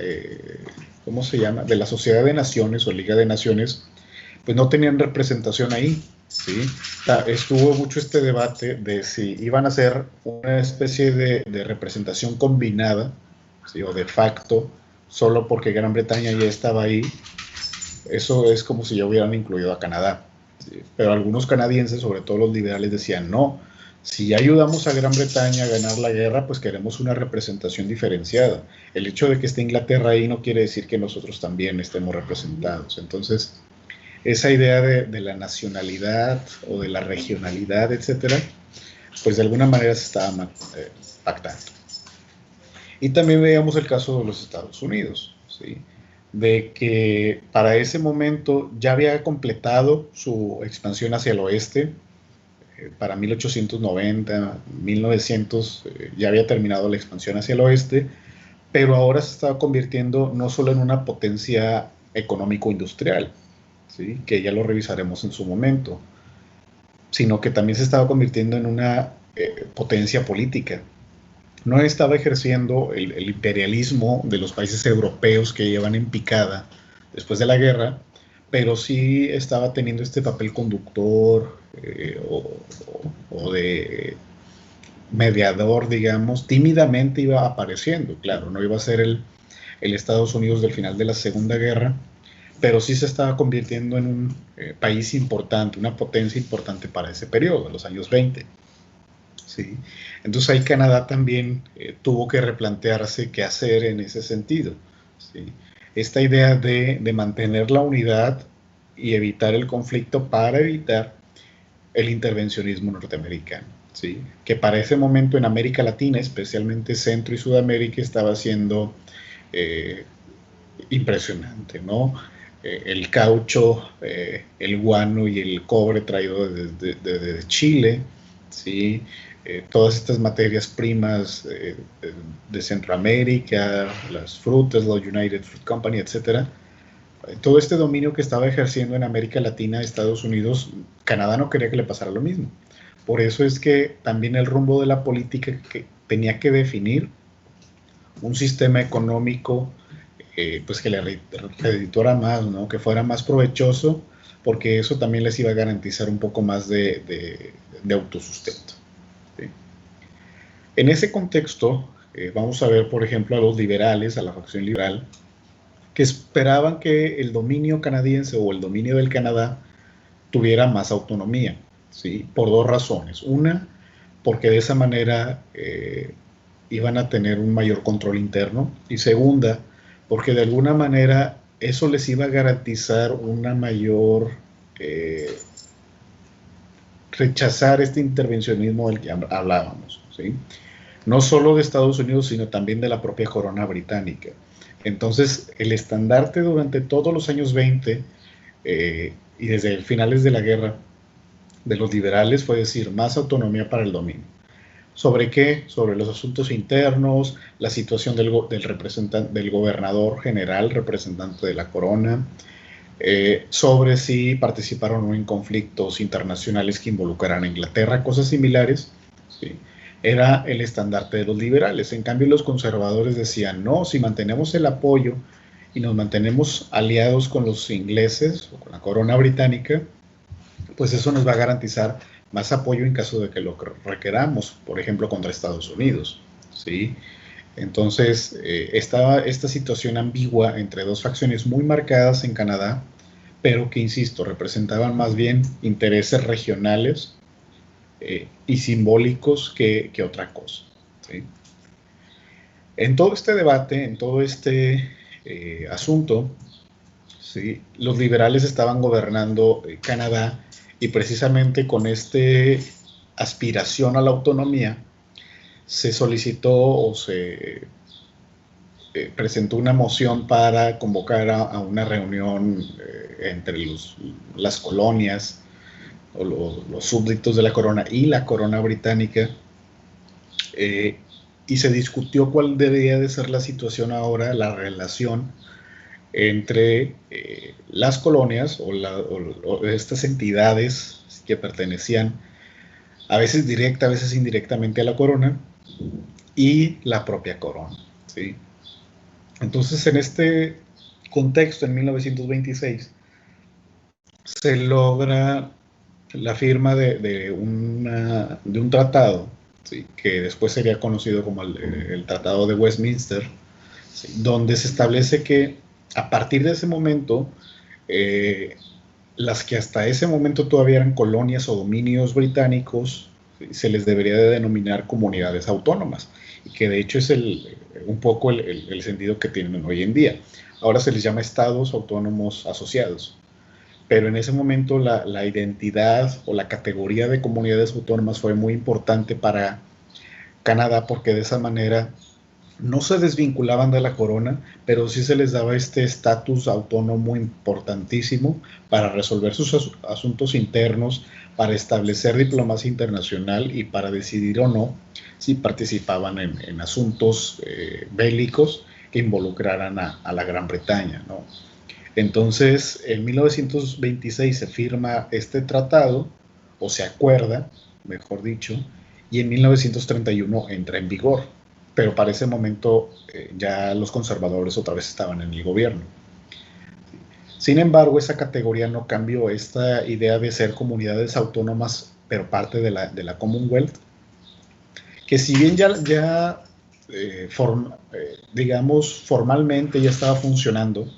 ¿cómo se llama?, de la Sociedad de Naciones o Liga de Naciones, pues no tenían representación ahí, ¿sí? Estuvo mucho este debate de si iban a ser una especie de representación combinada, ¿sí?, o de facto, solo porque Gran Bretaña ya estaba ahí. Eso es como si ya hubieran incluido a Canadá, ¿sí? Pero algunos canadienses, sobre todo los liberales, decían no, si ayudamos a Gran Bretaña a ganar la guerra, pues queremos una representación diferenciada. El hecho de que esté Inglaterra ahí no quiere decir que nosotros también estemos representados. Entonces, esa idea de la nacionalidad o de la regionalidad, etcétera, pues de alguna manera se estaba pactando. Y también veíamos el caso de los Estados Unidos, ¿sí?, de que para ese momento ya había completado su expansión hacia el oeste. Para 1890, 1900, ya había terminado la expansión hacia el oeste, pero ahora se estaba convirtiendo no solo en una potencia económico-industrial, ¿sí?, que ya lo revisaremos en su momento, sino que también se estaba convirtiendo en una potencia política. No estaba ejerciendo el imperialismo de los países europeos que llevan en picada después de la guerra, pero sí estaba teniendo este papel conductor o de mediador, digamos. Tímidamente iba apareciendo, claro, no iba a ser el Estados Unidos del final de la Segunda Guerra, pero sí se estaba convirtiendo en un país importante, una potencia importante para ese periodo, en los años 20. ¿Sí? Entonces ahí Canadá también tuvo que replantearse qué hacer en ese sentido, ¿sí? Esta idea de mantener la unidad y evitar el conflicto para evitar el intervencionismo norteamericano, ¿sí?, que para ese momento en América Latina, especialmente Centro y Sudamérica, estaba siendo impresionante, ¿no? El caucho, el guano y el cobre traído desde Chile, ¿sí?, todas estas materias primas de Centroamérica, las frutas, la United Fruit Company, etcétera. Todo este dominio que estaba ejerciendo en América Latina, Estados Unidos, Canadá no quería que le pasara lo mismo. Por eso es que también el rumbo de la política que tenía que definir un sistema económico pues que le redituara más, ¿no?, que fuera más provechoso, porque eso también les iba a garantizar un poco más de autosustento. ¿Sí? En ese contexto, vamos a ver, por ejemplo, a los liberales, a la facción liberal, que esperaban que el dominio canadiense o el dominio del Canadá tuviera más autonomía, ¿sí?, por dos razones. Una, porque de esa manera iban a tener un mayor control interno, y segunda, porque de alguna manera eso les iba a garantizar una mayor rechazar este intervencionismo del que hablábamos, ¿sí?, no solo de Estados Unidos, sino también de la propia corona británica. Entonces, el estandarte durante todos los años 20 y desde finales de la guerra de los liberales fue decir más autonomía para el dominio. ¿Sobre qué? Sobre los asuntos internos, la situación del gobernador general, representante de la corona, sobre si participaron o no en conflictos internacionales que involucraran a Inglaterra, cosas similares, ¿sí? Era el estandarte de los liberales. En cambio, los conservadores decían, no, si mantenemos el apoyo y nos mantenemos aliados con los ingleses o con la corona británica, pues eso nos va a garantizar más apoyo en caso de que lo requeramos, por ejemplo, contra Estados Unidos, ¿sí? Entonces, estaba esta situación ambigua entre dos facciones muy marcadas en Canadá, pero que, insisto, representaban más bien intereses regionales y simbólicos que otra cosa, ¿sí? En todo este debate, en todo este asunto, ¿sí?, los liberales estaban gobernando Canadá, y precisamente con esta aspiración a la autonomía se solicitó o se presentó una moción para convocar a una reunión entre las colonias o los súbditos de la corona y la corona británica, y se discutió cuál debería de ser la situación ahora, la relación entre las colonias o estas entidades que pertenecían a veces directa, a veces indirectamente a la corona, y la propia corona, ¿sí? Entonces, en este contexto, en 1926, se logra la firma de un tratado, ¿sí?, que después sería conocido como el Tratado de Westminster, ¿sí?, donde se establece que a partir de ese momento, las que hasta ese momento todavía eran colonias o dominios británicos, ¿sí?, se les debería de denominar comunidades autónomas, y que de hecho es un poco el sentido que tienen hoy en día. Ahora se les llama estados autónomos asociados, pero en ese momento la identidad o la categoría de comunidades autónomas fue muy importante para Canadá, porque de esa manera no se desvinculaban de la corona, pero sí se les daba este estatus autónomo importantísimo para resolver sus asuntos internos, para establecer diplomacia internacional y para decidir o no si participaban en asuntos bélicos que involucraran a la Gran Bretaña, ¿no? Entonces, en 1926 se firma este tratado, o se acuerda, mejor dicho, y en 1931 entra en vigor. Pero para ese momento ya los conservadores otra vez estaban en el gobierno. Sin embargo, esa categoría no cambió. Esta idea de ser comunidades autónomas, pero parte de la Commonwealth, que si bien digamos, formalmente ya estaba funcionando,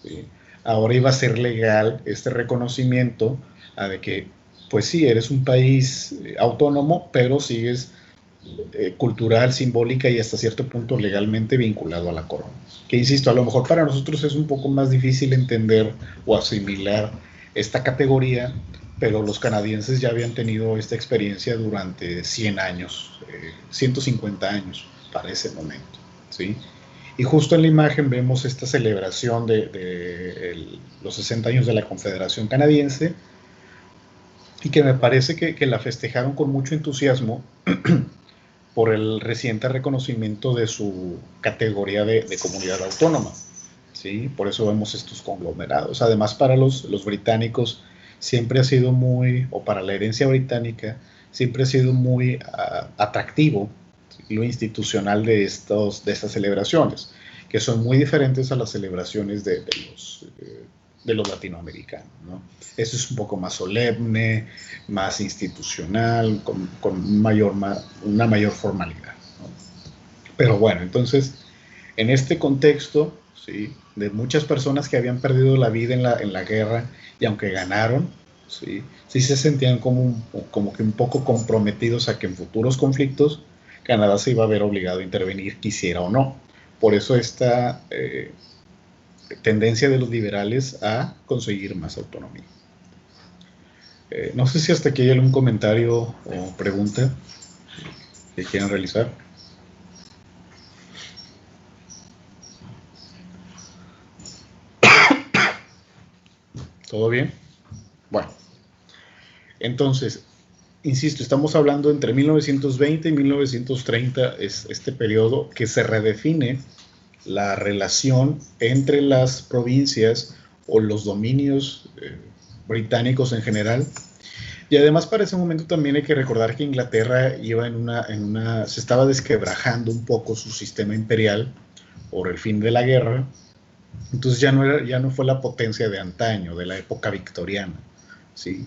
¿sí?, ahora iba a ser legal este reconocimiento de que, pues sí, eres un país autónomo, pero sigues cultural, simbólica y hasta cierto punto legalmente vinculado a la corona. Que, insisto, a lo mejor para nosotros es un poco más difícil entender o asimilar esta categoría, pero los canadienses ya habían tenido esta experiencia durante 100 años, 150 años para ese momento, ¿sí? Y justo en la imagen vemos esta celebración de los 60 años de la Confederación Canadiense, y que me parece que la festejaron con mucho entusiasmo por el reciente reconocimiento de su categoría de comunidad autónoma, ¿sí? Por eso vemos estos conglomerados. Además, para los británicos siempre ha sido muy, o para la herencia británica, siempre ha sido muy atractivo, ¿sí?, lo institucional de estas celebraciones, que son muy diferentes a las celebraciones de los latinoamericanos, ¿no? Eso es un poco más solemne, más institucional, con una mayor formalidad, ¿no? Pero bueno, entonces, en este contexto, ¿sí?, de muchas personas que habían perdido la vida en la guerra, y aunque ganaron, ¿sí?, sí se sentían como que un poco comprometidos a que en futuros conflictos Canadá se iba a ver obligado a intervenir, quisiera o no. Por eso esta tendencia de los liberales a conseguir más autonomía. No sé si hasta aquí hay algún comentario o pregunta que quieran realizar. ¿Todo bien? Bueno, entonces, insisto, estamos hablando entre 1920 y 1930, es este periodo que se redefine la relación entre las provincias o los dominios británicos en general. Y además, para ese momento también hay que recordar que Inglaterra iba se estaba desquebrajando un poco su sistema imperial por el fin de la guerra. Entonces ya no fue la potencia de antaño, de la época victoriana, ¿sí?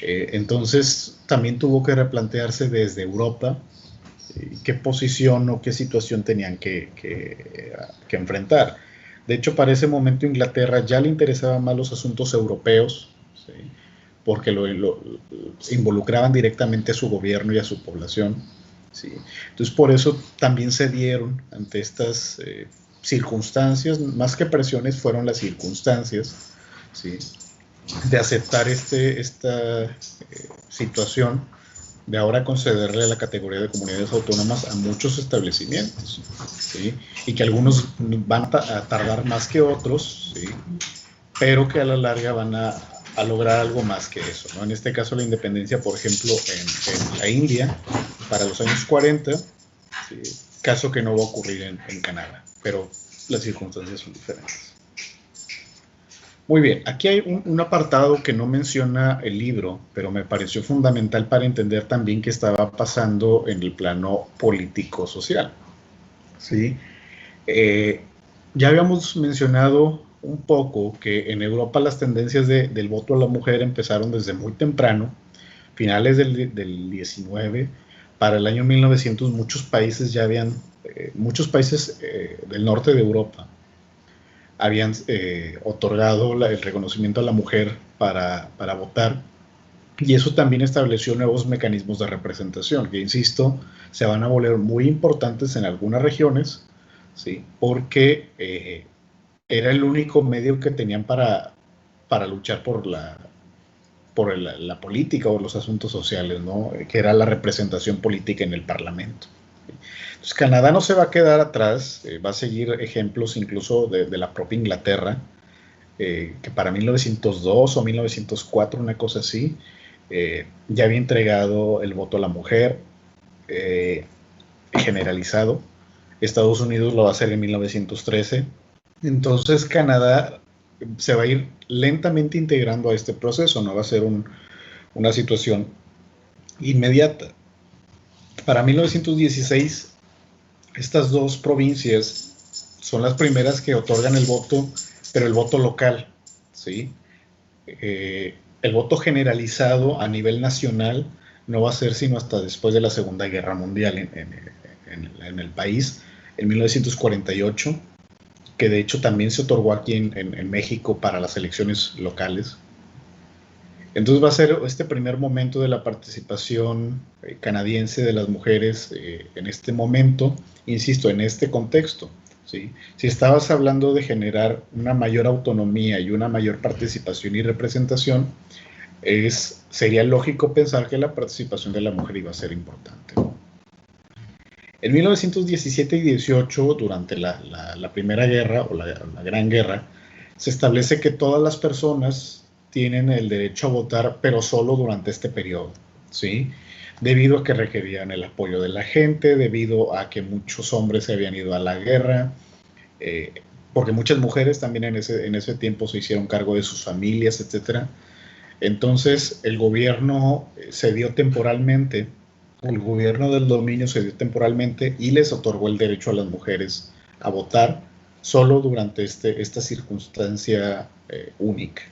Entonces también tuvo que replantearse desde Europa qué posición o qué situación tenían que enfrentar. De hecho, para ese momento Inglaterra ya le interesaban más los asuntos europeos, ¿sí? Porque lo involucraban directamente a su gobierno y a su población. ¿Sí? Entonces, por eso también se dieron ante estas circunstancias, más que presiones, fueron las circunstancias, ¿sí? De aceptar esta situación de ahora concederle la categoría de comunidades autónomas a muchos establecimientos, ¿sí? Y que algunos van a tardar más que otros, ¿sí? Pero que a la larga van a lograr algo más que eso, ¿no? En este caso la independencia, por ejemplo, en la India, para los años 40, ¿sí? Caso que no va a ocurrir en Canadá, pero las circunstancias son diferentes. Muy bien, aquí hay un apartado que no menciona el libro, pero me pareció fundamental para entender también qué estaba pasando en el plano político-social. ¿Sí? Ya habíamos mencionado un poco que en Europa las tendencias del voto a la mujer empezaron desde muy temprano, finales del 19. Para el año 1900 muchos países ya habían, muchos países del norte de Europa habían otorgado el reconocimiento a la mujer para votar, y eso también estableció nuevos mecanismos de representación que, insisto, se van a volver muy importantes en algunas regiones, ¿sí? Porque era el único medio que tenían para luchar por la política o los asuntos sociales, ¿no? Que era la representación política en el Parlamento. Entonces, Canadá no se va a quedar atrás, va a seguir ejemplos incluso de la propia Inglaterra, que para 1902 o 1904, una cosa así, ya había entregado el voto a la mujer generalizado. Estados Unidos lo va a hacer en 1913. Entonces Canadá se va a ir lentamente integrando a este proceso, no va a ser una situación inmediata. Para 1916, estas dos provincias son las primeras que otorgan el voto, pero el voto local, ¿sí? El voto generalizado a nivel nacional no va a ser sino hasta después de la Segunda Guerra Mundial en el país, en 1948, que de hecho también se otorgó aquí en México para las elecciones locales. Entonces va a ser este primer momento de la participación canadiense de las mujeres en este momento, insisto, en este contexto, ¿sí? Si estabas hablando de generar una mayor autonomía y una mayor participación y representación, sería lógico pensar que la participación de la mujer iba a ser importante, ¿no? En 1917 y 18, durante la Primera Guerra o la Gran Guerra, se establece que todas las personas tienen el derecho a votar, pero solo durante este periodo, ¿sí? Debido a que requerían el apoyo de la gente, debido a que muchos hombres se habían ido a la guerra, porque muchas mujeres también en ese tiempo se hicieron cargo de sus familias, etc. Entonces el gobierno cedió temporalmente, el gobierno del dominio cedió temporalmente y les otorgó el derecho a las mujeres a votar solo durante esta circunstancia única,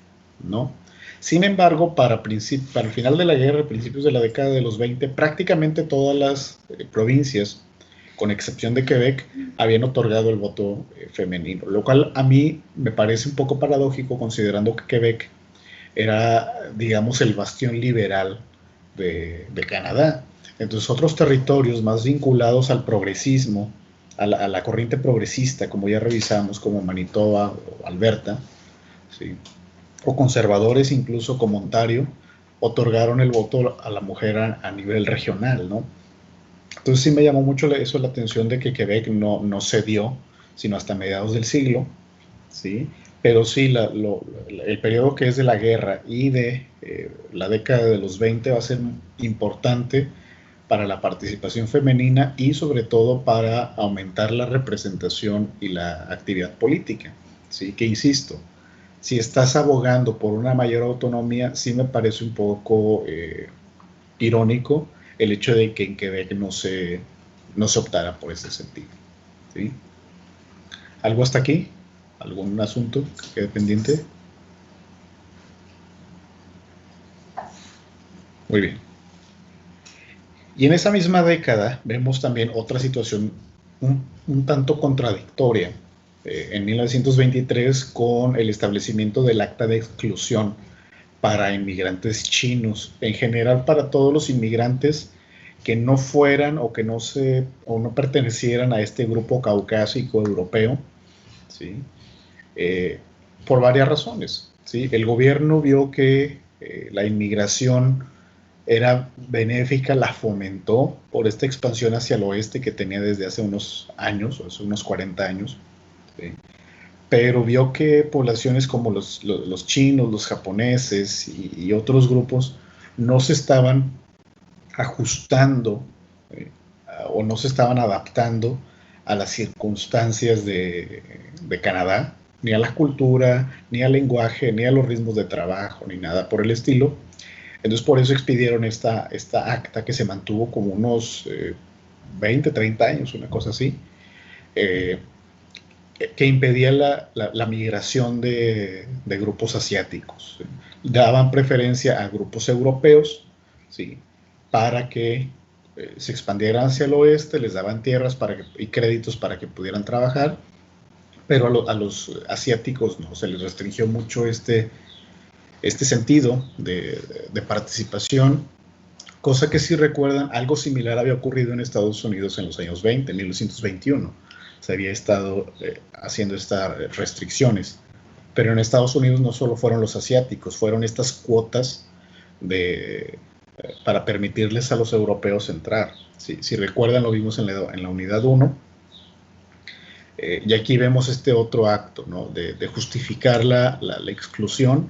¿no? Sin embargo, para el final de la guerra, principios de la década de los 20, prácticamente todas las provincias, con excepción de Quebec, habían otorgado el voto femenino, lo cual a mí me parece un poco paradójico, considerando que Quebec era, digamos, el bastión liberal de Canadá. Entonces, otros territorios más vinculados al progresismo, a la corriente progresista, como ya revisamos, como Manitoba o Alberta, ¿sí? O conservadores incluso como Ontario, otorgaron el voto a la mujer a nivel regional, ¿no? Entonces sí me llamó mucho eso la atención de que Quebec no cedió, sino hasta mediados del siglo, ¿sí? Pero sí, el periodo que es de la guerra y de la década de los 20 va a ser importante para la participación femenina y sobre todo para aumentar la representación y la actividad política, ¿sí? Que insisto, si estás abogando por una mayor autonomía, sí me parece un poco irónico el hecho de que en Quebec no se optara por ese sentido, ¿sí? ¿Algo hasta aquí? ¿Algún asunto que quede pendiente? Muy bien. Y en esa misma década vemos también otra situación un tanto contradictoria. En 1923, con el establecimiento del acta de exclusión para inmigrantes chinos, en general para todos los inmigrantes que no fueran o que no pertenecieran a este grupo caucásico europeo, ¿sí? Por varias razones, ¿sí? El gobierno vio que la inmigración era benéfica, la fomentó por esta expansión hacia el oeste que tenía desde hace unos años, o hace unos 40 años, ¿sí? Pero vio que poblaciones como los chinos, los japoneses y otros grupos no se estaban ajustando o no se estaban adaptando a las circunstancias de Canadá, ni a la cultura, ni al lenguaje, ni a los ritmos de trabajo, ni nada por el estilo. Entonces por eso expidieron esta acta que se mantuvo como unos 20, 30 años, una cosa así, que impedía la migración de grupos asiáticos. Daban preferencia a grupos europeos, ¿sí? Para que se expandieran hacia el oeste, les daban tierras y créditos para que pudieran trabajar, pero a los asiáticos no, se les restringió mucho este sentido de participación, cosa que si recuerdan, algo similar había ocurrido en Estados Unidos en los años 20, en 1921. Se había estado haciendo estas restricciones, pero en Estados Unidos no solo fueron los asiáticos, fueron estas cuotas para permitirles a los europeos entrar. Si recuerdan, lo vimos en la unidad 1, y aquí vemos este otro acto, ¿no? de justificar la exclusión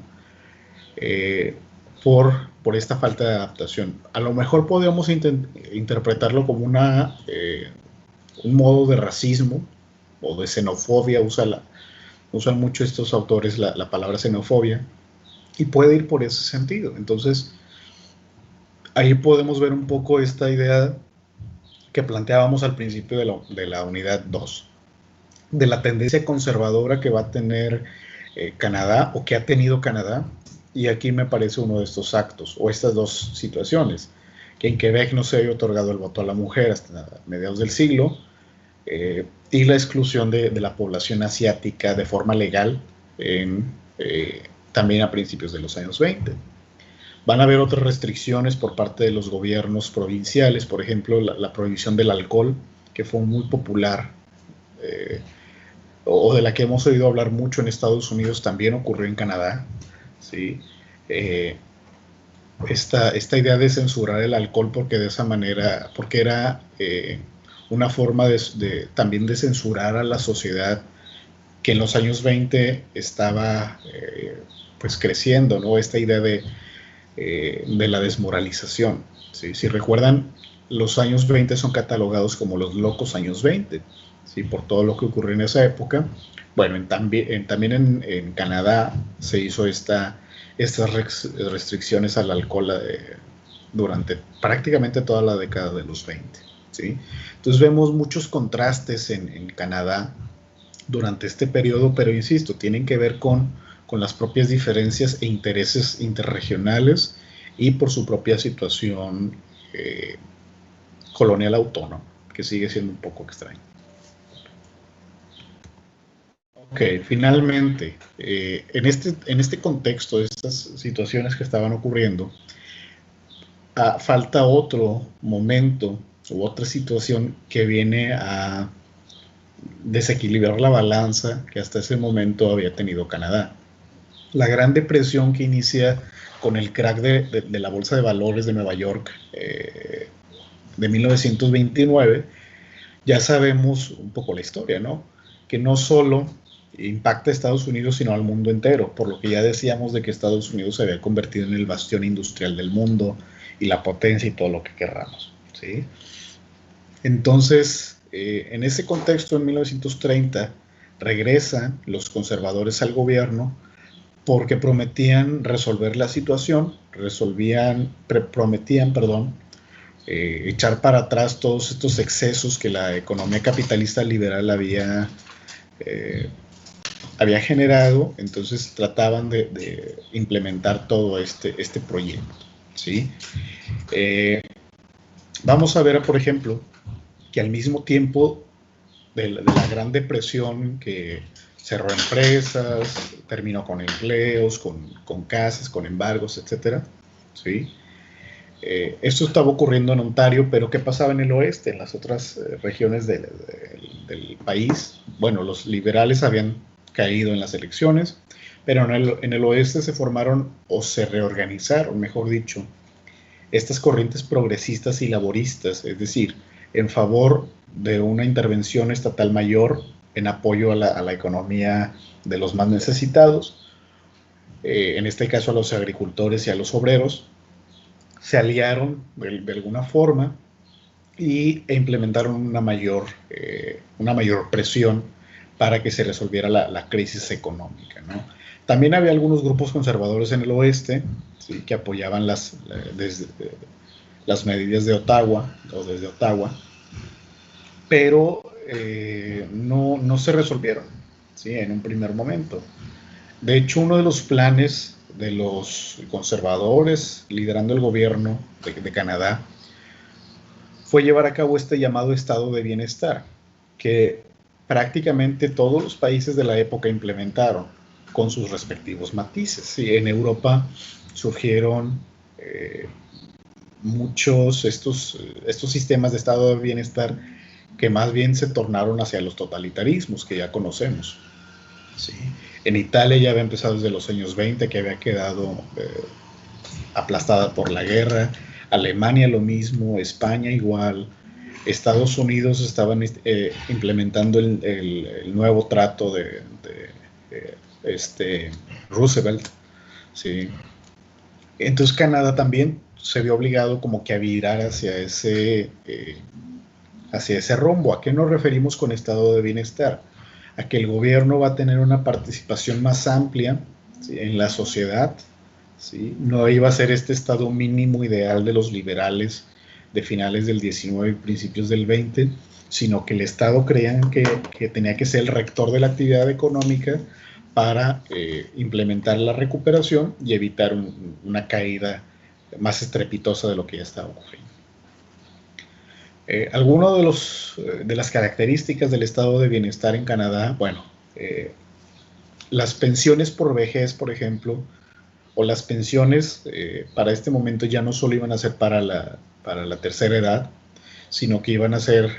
por esta falta de adaptación. A lo mejor podemos interpretarlo como un modo de racismo o de xenofobia. Usan mucho estos autores la palabra xenofobia, y puede ir por ese sentido. Entonces ahí podemos ver un poco esta idea que planteábamos al principio de la unidad 2, de la tendencia conservadora que va a tener Canadá, o que ha tenido Canadá. Y aquí me parece uno de estos actos, o estas dos situaciones, que en Quebec no se había otorgado el voto a la mujer hasta mediados del siglo, y la exclusión de la población asiática de forma legal también a principios de los años 20. Van a haber otras restricciones por parte de los gobiernos provinciales, por ejemplo, la prohibición del alcohol, que fue muy popular, o de la que hemos oído hablar mucho en Estados Unidos, también ocurrió en Canadá, ¿sí? Esta idea de censurar el alcohol, porque era una forma también de censurar a la sociedad que en los años 20 estaba pues creciendo, ¿no? Esta idea de la desmoralización, ¿sí? Si recuerdan, los años 20 son catalogados como los locos años 20, ¿sí? Por todo lo que ocurrió en esa época. Bueno, también en Canadá se hizo estas restricciones al alcohol durante prácticamente toda la década de los 20, ¿sí? Entonces vemos muchos contrastes en Canadá durante este periodo, pero insisto, tienen que ver con las propias diferencias e intereses interregionales, y por su propia situación colonial autónoma, que sigue siendo un poco extraño. Ok, finalmente, en este contexto de estas situaciones que estaban ocurriendo, falta otro momento u otra situación que viene a desequilibrar la balanza que hasta ese momento había tenido Canadá. La Gran Depresión, que inicia con el crack de la Bolsa de Valores de Nueva York de 1929, ya sabemos un poco la historia, ¿no? Que no solo impacta a Estados Unidos, sino al mundo entero, por lo que ya decíamos de que Estados Unidos se había convertido en el bastión industrial del mundo y la potencia y todo lo que querramos, ¿sí? Entonces, en ese contexto, en 1930, regresan los conservadores al gobierno porque prometían resolver la situación, prometían echar para atrás todos estos excesos que la economía capitalista liberal había generado. Entonces trataban de implementar todo este proyecto, ¿sí? Vamos a ver, por ejemplo, que al mismo tiempo de la Gran Depresión, que cerró empresas, terminó con empleos, con casas, con embargos, etcétera, ¿sí? Esto estaba ocurriendo en Ontario, pero ¿qué pasaba en el oeste, en las otras regiones del país? Bueno, los liberales habían caído en las elecciones, pero en el oeste se formaron o se reorganizaron, mejor dicho, estas corrientes progresistas y laboristas, es decir, en favor de una intervención estatal mayor en apoyo a la economía de los más necesitados, en este caso a los agricultores y a los obreros, se aliaron de alguna forma e implementaron una mayor presión para que se resolviera la crisis económica, ¿no? También había algunos grupos conservadores en el oeste, ¿sí?, que apoyaban las medidas de Ottawa, o desde Ottawa, pero no se resolvieron, ¿sí?, en un primer momento. De hecho, uno de los planes de los conservadores liderando el gobierno de Canadá fue llevar a cabo este llamado estado de bienestar, que prácticamente todos los países de la época implementaron con sus respectivos matices. Sí, en Europa surgieron muchos estos sistemas de estado de bienestar que más bien se tornaron hacia los totalitarismos que ya conocemos. Sí. En Italia ya había empezado desde los años 20, que había quedado aplastada por la guerra. Alemania lo mismo, España igual. Estados Unidos estaban implementando el nuevo trato de Roosevelt, ¿sí? Entonces Canadá también se vio obligado como que a virar hacia ese rumbo. ¿A qué nos referimos con estado de bienestar? A que el gobierno va a tener una participación más amplia, ¿sí?, en la sociedad, ¿sí? No iba a ser este estado mínimo ideal de los liberales de finales del 19 y principios del 20, sino que el Estado creían que tenía que ser el rector de la actividad económica para implementar la recuperación y evitar una caída más estrepitosa de lo que ya estaba ocurriendo. Algunas de las características del estado de bienestar en Canadá, bueno, las pensiones por vejez, por ejemplo, o las pensiones para este momento ya no solo iban a ser para la tercera edad, sino que iban a ser,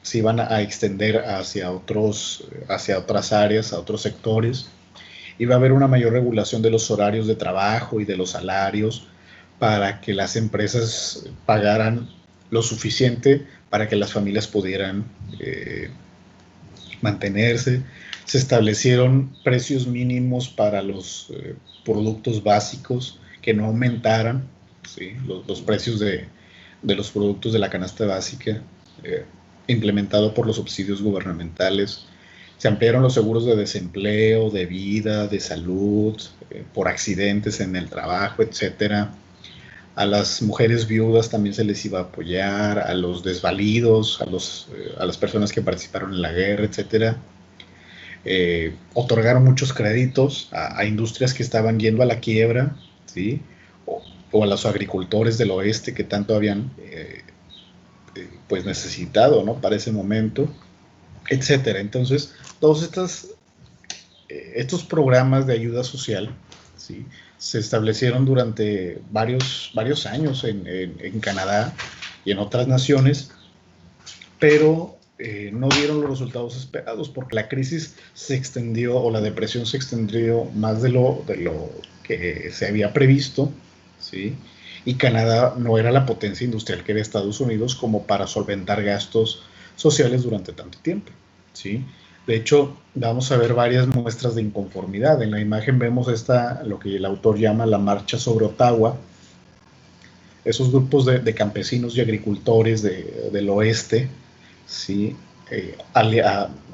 se iban a extender hacia otras áreas, a otros sectores. Iba a haber una mayor regulación de los horarios de trabajo y de los salarios para que las empresas pagaran lo suficiente para que las familias pudieran mantenerse. Se establecieron precios mínimos para los productos básicos que no aumentaran, ¿sí?, los precios de los productos de la canasta básica, implementado por los subsidios gubernamentales. Se ampliaron los seguros de desempleo, de vida, de salud, por accidentes en el trabajo, etcétera. A las mujeres viudas también se les iba a apoyar, a los desvalidos, a las personas que participaron en la guerra, etcétera. Otorgaron muchos créditos a industrias que estaban yendo a la quiebra, ¿sí?, o a los agricultores del oeste que tanto habían pues necesitado, ¿no?, para ese momento, etcétera. Entonces, todos estos programas de ayuda social, ¿sí?, se establecieron durante varios años en Canadá y en otras naciones, pero no dieron los resultados esperados porque la crisis se extendió, o la depresión se extendió más de lo que se había previsto, ¿sí?, y Canadá no era la potencia industrial que era Estados Unidos como para solventar gastos sociales durante tanto tiempo, ¿sí? De hecho, vamos a ver varias muestras de inconformidad. En la imagen vemos lo que el autor llama la marcha sobre Ottawa. Esos grupos de campesinos y agricultores del oeste, ¿sí?,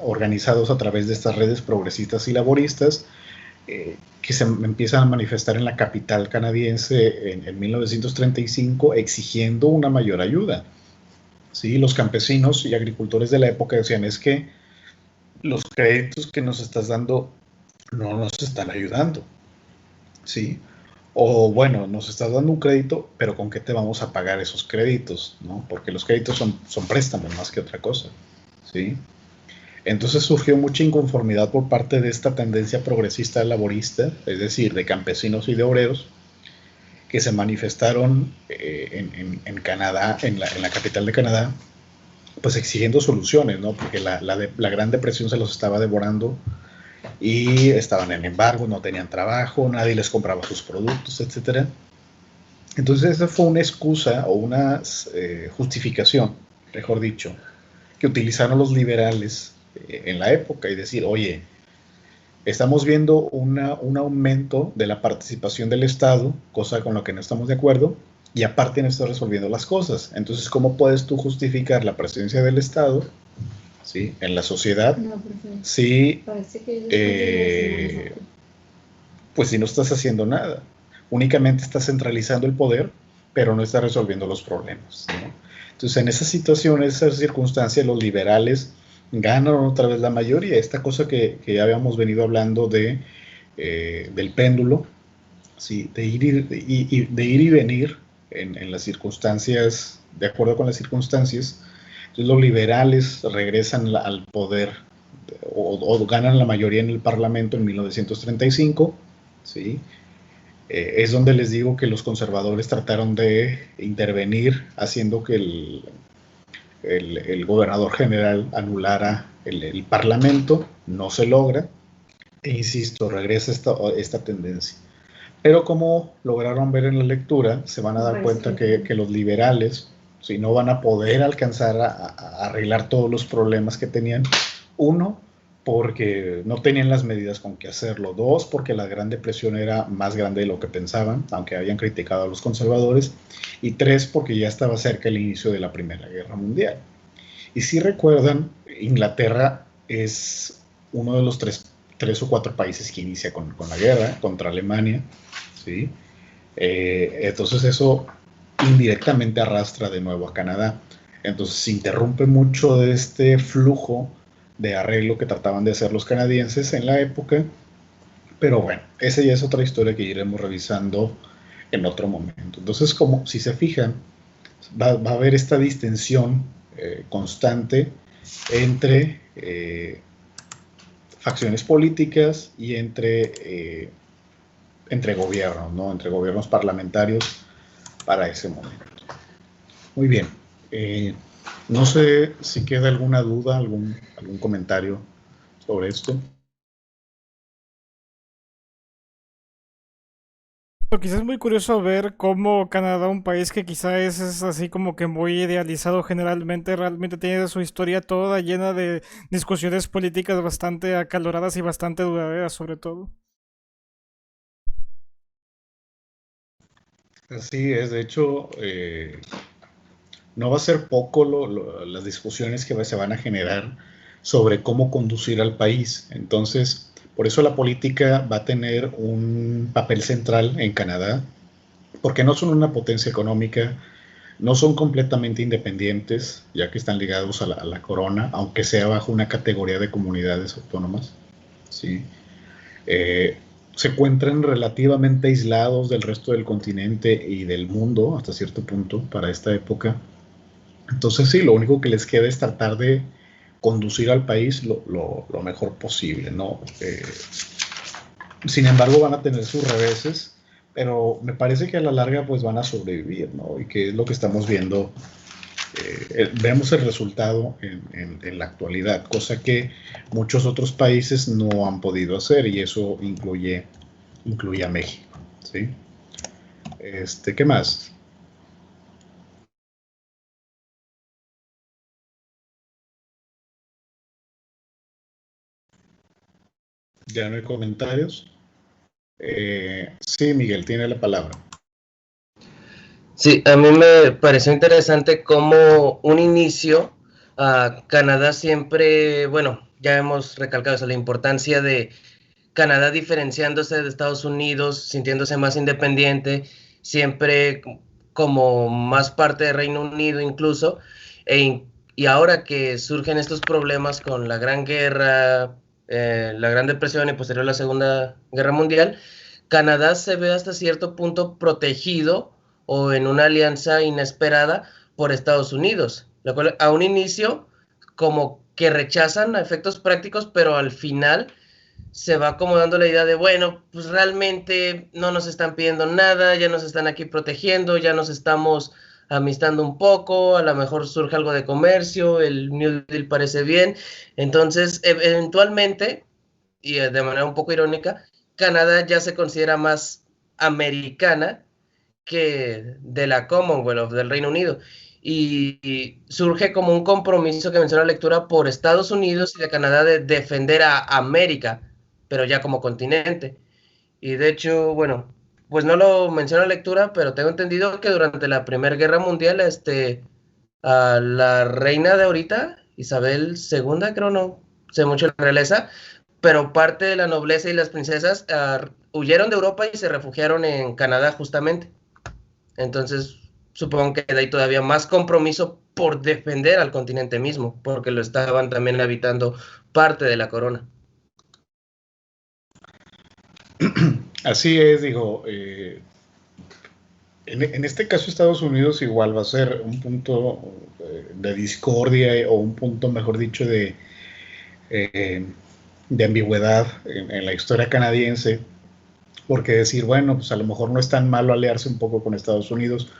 organizados a través de estas redes progresistas y laboristas, que se empiezan a manifestar en la capital canadiense en 1935 exigiendo una mayor ayuda, ¿sí? Los campesinos y agricultores de la época decían, es que los créditos que nos estás dando no nos están ayudando, ¿sí? O bueno, nos estás dando un crédito, pero ¿con qué te vamos a pagar esos créditos? ¿No? Porque los créditos son préstamos más que otra cosa, ¿sí? Entonces surgió mucha inconformidad por parte de esta tendencia progresista laborista, es decir, de campesinos y de obreros, que se manifestaron en Canadá, en la capital de Canadá, pues exigiendo soluciones, ¿no? Porque la Gran Depresión se los estaba devorando y estaban en embargo, no tenían trabajo, nadie les compraba sus productos, etcétera. Entonces esa fue una excusa o una justificación, mejor dicho, que utilizaron los liberales en la época y decir, oye, estamos viendo un aumento de la participación del Estado, cosa con la que no estamos de acuerdo, y aparte no está resolviendo las cosas. Entonces, ¿cómo puedes tú justificar la presencia del Estado, ¿sí?, en la sociedad si, pues si no estás haciendo nada? Únicamente estás centralizando el poder, pero no estás resolviendo los problemas, ¿no? Entonces, en esa situación, en esa circunstancia, los liberales ganan otra vez la mayoría. Esta cosa que ya habíamos venido hablando del péndulo, ¿sí?, de ir y venir en las circunstancias, de acuerdo con las circunstancias. Entonces los liberales regresan al poder o ganan la mayoría en el Parlamento en 1935, ¿sí? Es donde les digo que los conservadores trataron de intervenir haciendo que el gobernador general anulara el Parlamento. No se logra, e insisto, regresa esta tendencia. Pero como lograron ver en la lectura, se van a dar cuenta que los liberales, si no van a poder alcanzar a arreglar todos los problemas que tenían. Uno, porque no tenían las medidas con que hacerlo. Dos, porque la Gran Depresión era más grande de lo que pensaban, aunque habían criticado a los conservadores. Y tres, porque ya estaba cerca el inicio de la Primera Guerra Mundial. Y si recuerdan, Inglaterra es uno de los tres o cuatro países que inicia con la guerra contra Alemania, ¿sí? Entonces eso indirectamente arrastra de nuevo a Canadá. Entonces se interrumpe mucho de este flujo de arreglo que trataban de hacer los canadienses en la época, pero bueno, esa ya es otra historia que iremos revisando en otro momento. Entonces, como si se fijan, va a haber esta distensión constante entre facciones políticas y entre gobiernos, ¿no? Entre gobiernos parlamentarios para ese momento. Muy bien. No sé si queda alguna duda, algún comentario sobre esto. Quizás es muy curioso ver cómo Canadá, un país que quizás es así como que muy idealizado generalmente, realmente tiene su historia toda llena de discusiones políticas bastante acaloradas y bastante duraderas sobre todo. Así es, de hecho, no va a ser poco las discusiones que se van a generar sobre cómo conducir al país. Entonces, por eso la política va a tener un papel central en Canadá, porque no son una potencia económica, no son completamente independientes, ya que están ligados a la corona, aunque sea bajo una categoría de comunidades autónomas, ¿sí? Se encuentran relativamente aislados del resto del continente y del mundo hasta cierto punto para esta época. Entonces sí, lo único que les queda es tratar de conducir al país lo mejor posible, ¿no? Sin embargo, van a tener sus reveses, pero me parece que a la larga pues van a sobrevivir, ¿no? Y que es lo que estamos viendo. Vemos el resultado en la actualidad, cosa que muchos otros países no han podido hacer, y eso incluye a México, ¿sí? ¿Qué más? ¿Ya no hay comentarios? Sí, Miguel, tiene la palabra. Sí, a mí me pareció interesante como un inicio, Canadá siempre, bueno, ya hemos recalcado eso, la importancia de Canadá diferenciándose de Estados Unidos, sintiéndose más independiente, siempre como más parte de Reino Unido incluso, y ahora que surgen estos problemas con la Gran Guerra, la Gran Depresión y posterior la Segunda Guerra Mundial, Canadá se ve hasta cierto punto protegido o en una alianza inesperada por Estados Unidos, lo cual a un inicio como que rechazan a efectos prácticos, pero al final se va acomodando la idea de, bueno, pues realmente no nos están pidiendo nada, ya nos están aquí protegiendo, ya nos estamos amistando un poco, a lo mejor surge algo de comercio, el New Deal parece bien, entonces eventualmente, y de manera un poco irónica, Canadá ya se considera más americana que de la Commonwealth, del Reino Unido. Y surge como un compromiso que menciona la lectura por Estados Unidos y de Canadá de defender a América, pero ya como continente. Y de hecho, bueno, pues no lo menciona la lectura, pero tengo entendido que durante la Primera Guerra Mundial, a la reina de ahorita, Isabel II, creo, no sé mucho la realeza, pero parte de la nobleza y las princesas huyeron de Europa y se refugiaron en Canadá justamente. Entonces, supongo que hay todavía más compromiso por defender al continente mismo, porque lo estaban también habitando parte de la corona. Así es, digo, en este caso Estados Unidos igual va a ser un punto de discordia o un punto, mejor dicho, de ambigüedad en la historia canadiense, porque decir, bueno, pues a lo mejor no es tan malo aliarse un poco con Estados Unidos,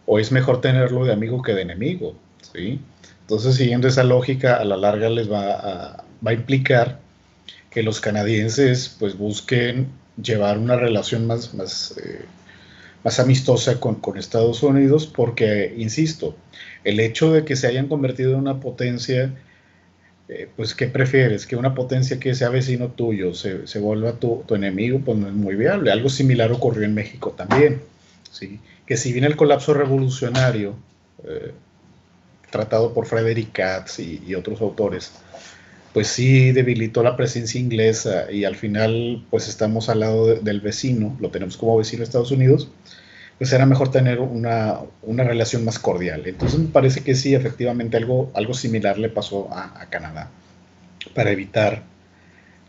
o es mejor tenerlo de amigo que de enemigo, ¿sí? Entonces, siguiendo esa lógica, a la larga les va a implicar que los canadienses pues busquen llevar una relación más amistosa con Estados Unidos, porque, insisto, el hecho de que se hayan convertido en una potencia, pues, ¿qué prefieres? Que una potencia que sea vecino tuyo se vuelva tu enemigo, pues no es muy viable. Algo similar ocurrió en México también, ¿sí? Que si bien el colapso revolucionario, tratado por Frederick Katz y otros autores, pues sí debilitó la presencia inglesa y al final pues estamos al lado del vecino, lo tenemos como vecino Estados Unidos, pues era mejor tener una relación más cordial. Entonces me parece que sí, efectivamente algo similar le pasó a Canadá, para evitar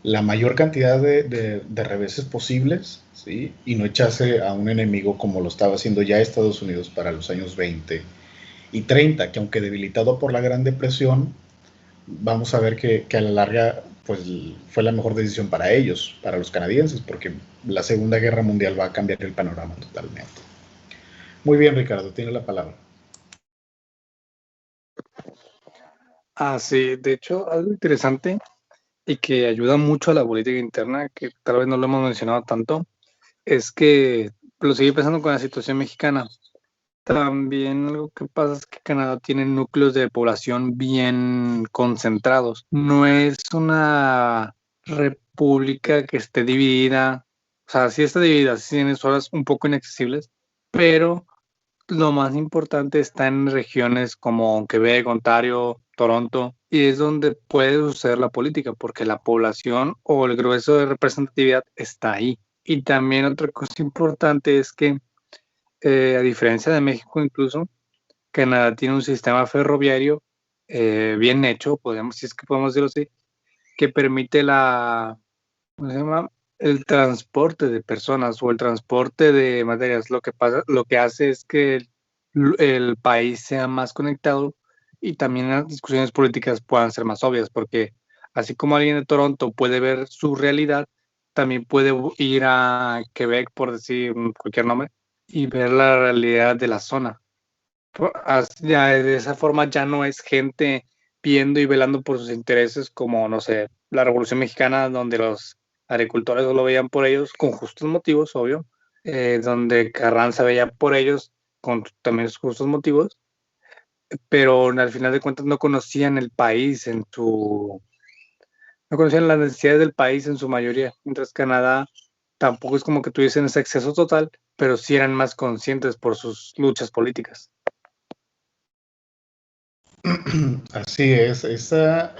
la mayor cantidad de reveses posibles, ¿sí? Y no echarse a un enemigo como lo estaba haciendo ya Estados Unidos para los años 20 y 30, que aunque debilitado por la Gran Depresión, vamos a ver que a la larga pues fue la mejor decisión para ellos, para los canadienses, porque la Segunda Guerra Mundial va a cambiar el panorama totalmente. Muy bien, Ricardo, tiene la palabra. Sí, de hecho, algo interesante y que ayuda mucho a la política interna, que tal vez no lo hemos mencionado tanto, es que lo sigue pensando con la situación mexicana. También algo que pasa es que Canadá tiene núcleos de población bien concentrados. No es una república que esté dividida, o sea, sí está dividida, sí tiene zonas un poco inaccesibles, pero lo más importante está en regiones como Quebec, Ontario, Toronto, y es donde puede suceder la política, porque la población o el grueso de representatividad está ahí. Y también otra cosa importante es que, a diferencia de México incluso, Canadá tiene un sistema ferroviario bien hecho, si es que podemos decirlo así, que permite ¿cómo se llama? El transporte de personas o el transporte de materias. Lo que hace es que el país sea más conectado y también las discusiones políticas puedan ser más obvias, porque así como alguien de Toronto puede ver su realidad, también puede ir a Quebec, por decir cualquier nombre, y ver la realidad de la zona. Ya de esa forma ya no es gente viendo y velando por sus intereses como, no sé, la Revolución Mexicana, donde los agricultores lo veían por ellos, con justos motivos, obvio, donde Carranza veía por ellos con también sus justos motivos, pero al final de cuentas no conocían el país no conocían las necesidades del país en su mayoría, mientras Canadá tampoco es como que tuviesen ese acceso total, pero sí eran más conscientes por sus luchas políticas. Así es, esa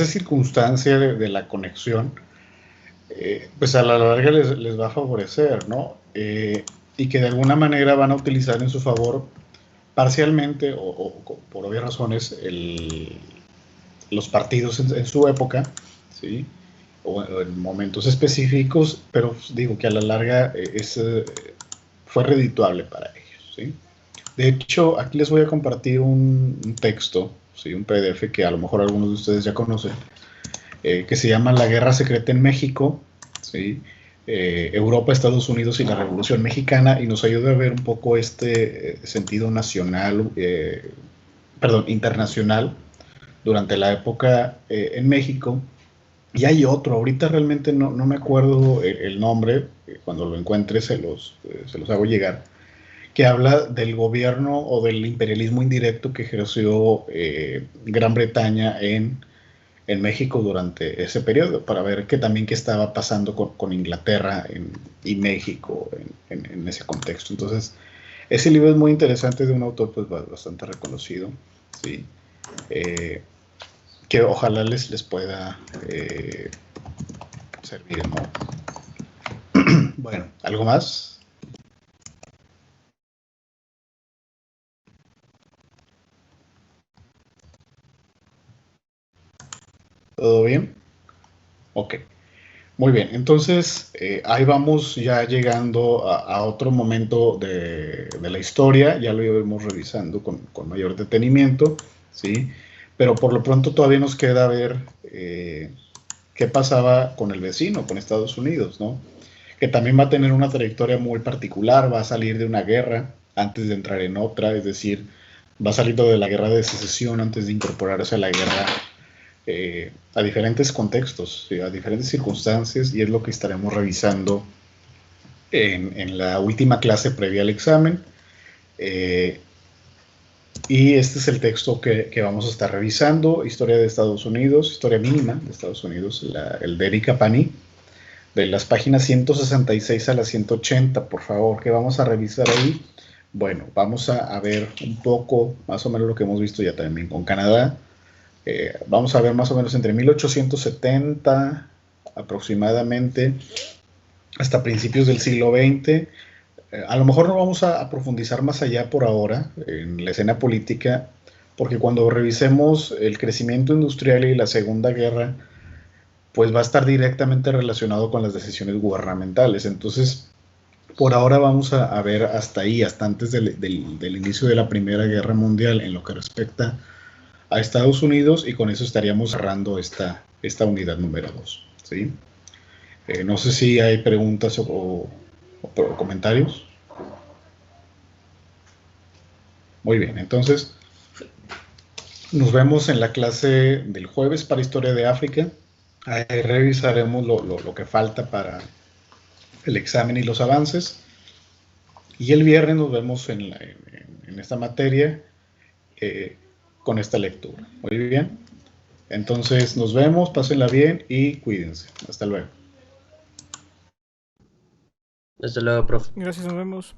circunstancia de la conexión, pues a la larga les va a favorecer, ¿no? Y que de alguna manera van a utilizar en su favor parcialmente o por obvias razones los partidos en su época, ¿sí? o en momentos específicos, pero digo que a la larga fue redituable para ellos, ¿sí? De hecho, aquí les voy a compartir un texto, ¿sí? Un PDF que a lo mejor algunos de ustedes ya conocen, que se llama La Guerra Secreta en México, ¿sí? Europa, Estados Unidos y la Revolución Mexicana, y nos ayuda a ver un poco este sentido nacional, internacional, durante la época en México. Y hay otro, ahorita realmente no me acuerdo el nombre, cuando lo encuentre se los hago llegar, que habla del gobierno o del imperialismo indirecto que ejerció Gran Bretaña en México durante ese periodo, para ver qué estaba pasando con Inglaterra y México en ese contexto. Entonces, ese libro es muy interesante, de un autor pues bastante reconocido, ¿sí? Que ojalá les pueda servir, ¿no? Bueno, ¿algo más? ¿Todo bien? Ok. Muy bien, entonces ahí vamos ya llegando a otro momento de la historia, ya lo iremos revisando con mayor detenimiento, ¿sí? Pero por lo pronto todavía nos queda ver qué pasaba con el vecino, con Estados Unidos, ¿no? Que también va a tener una trayectoria muy particular, va a salir de una guerra antes de entrar en otra, es decir, va saliendo de la guerra de secesión antes de incorporarse a la guerra, a diferentes contextos, ¿sí? A diferentes circunstancias, y es lo que estaremos revisando en la última clase previa al examen. Y este es el texto que vamos a estar revisando: Historia de Estados Unidos, Historia Mínima de Estados Unidos, el de Erika Pani, de las páginas 166 a las 180, por favor, que vamos a revisar ahí. Bueno, vamos a ver un poco, más o menos lo que hemos visto ya también con Canadá. Vamos a ver más o menos entre 1870 aproximadamente hasta principios del siglo XX. A lo mejor no vamos a profundizar más allá por ahora en la escena política, porque cuando revisemos el crecimiento industrial y la Segunda Guerra, pues va a estar directamente relacionado con las decisiones gubernamentales. Entonces, por ahora vamos a ver hasta ahí, hasta antes del inicio de la Primera Guerra Mundial, en lo que respecta a Estados Unidos, y con eso estaríamos cerrando esta unidad número 2, ¿sí? No sé si hay preguntas o comentarios. Muy bien, entonces nos vemos en la clase del jueves para Historia de África. Ahí revisaremos lo que falta para el examen y los avances. Y el viernes nos vemos en esta materia con esta lectura. Muy bien. Entonces nos vemos, pásenla bien y cuídense. Hasta luego. Desde luego, profe. Gracias, nos vemos.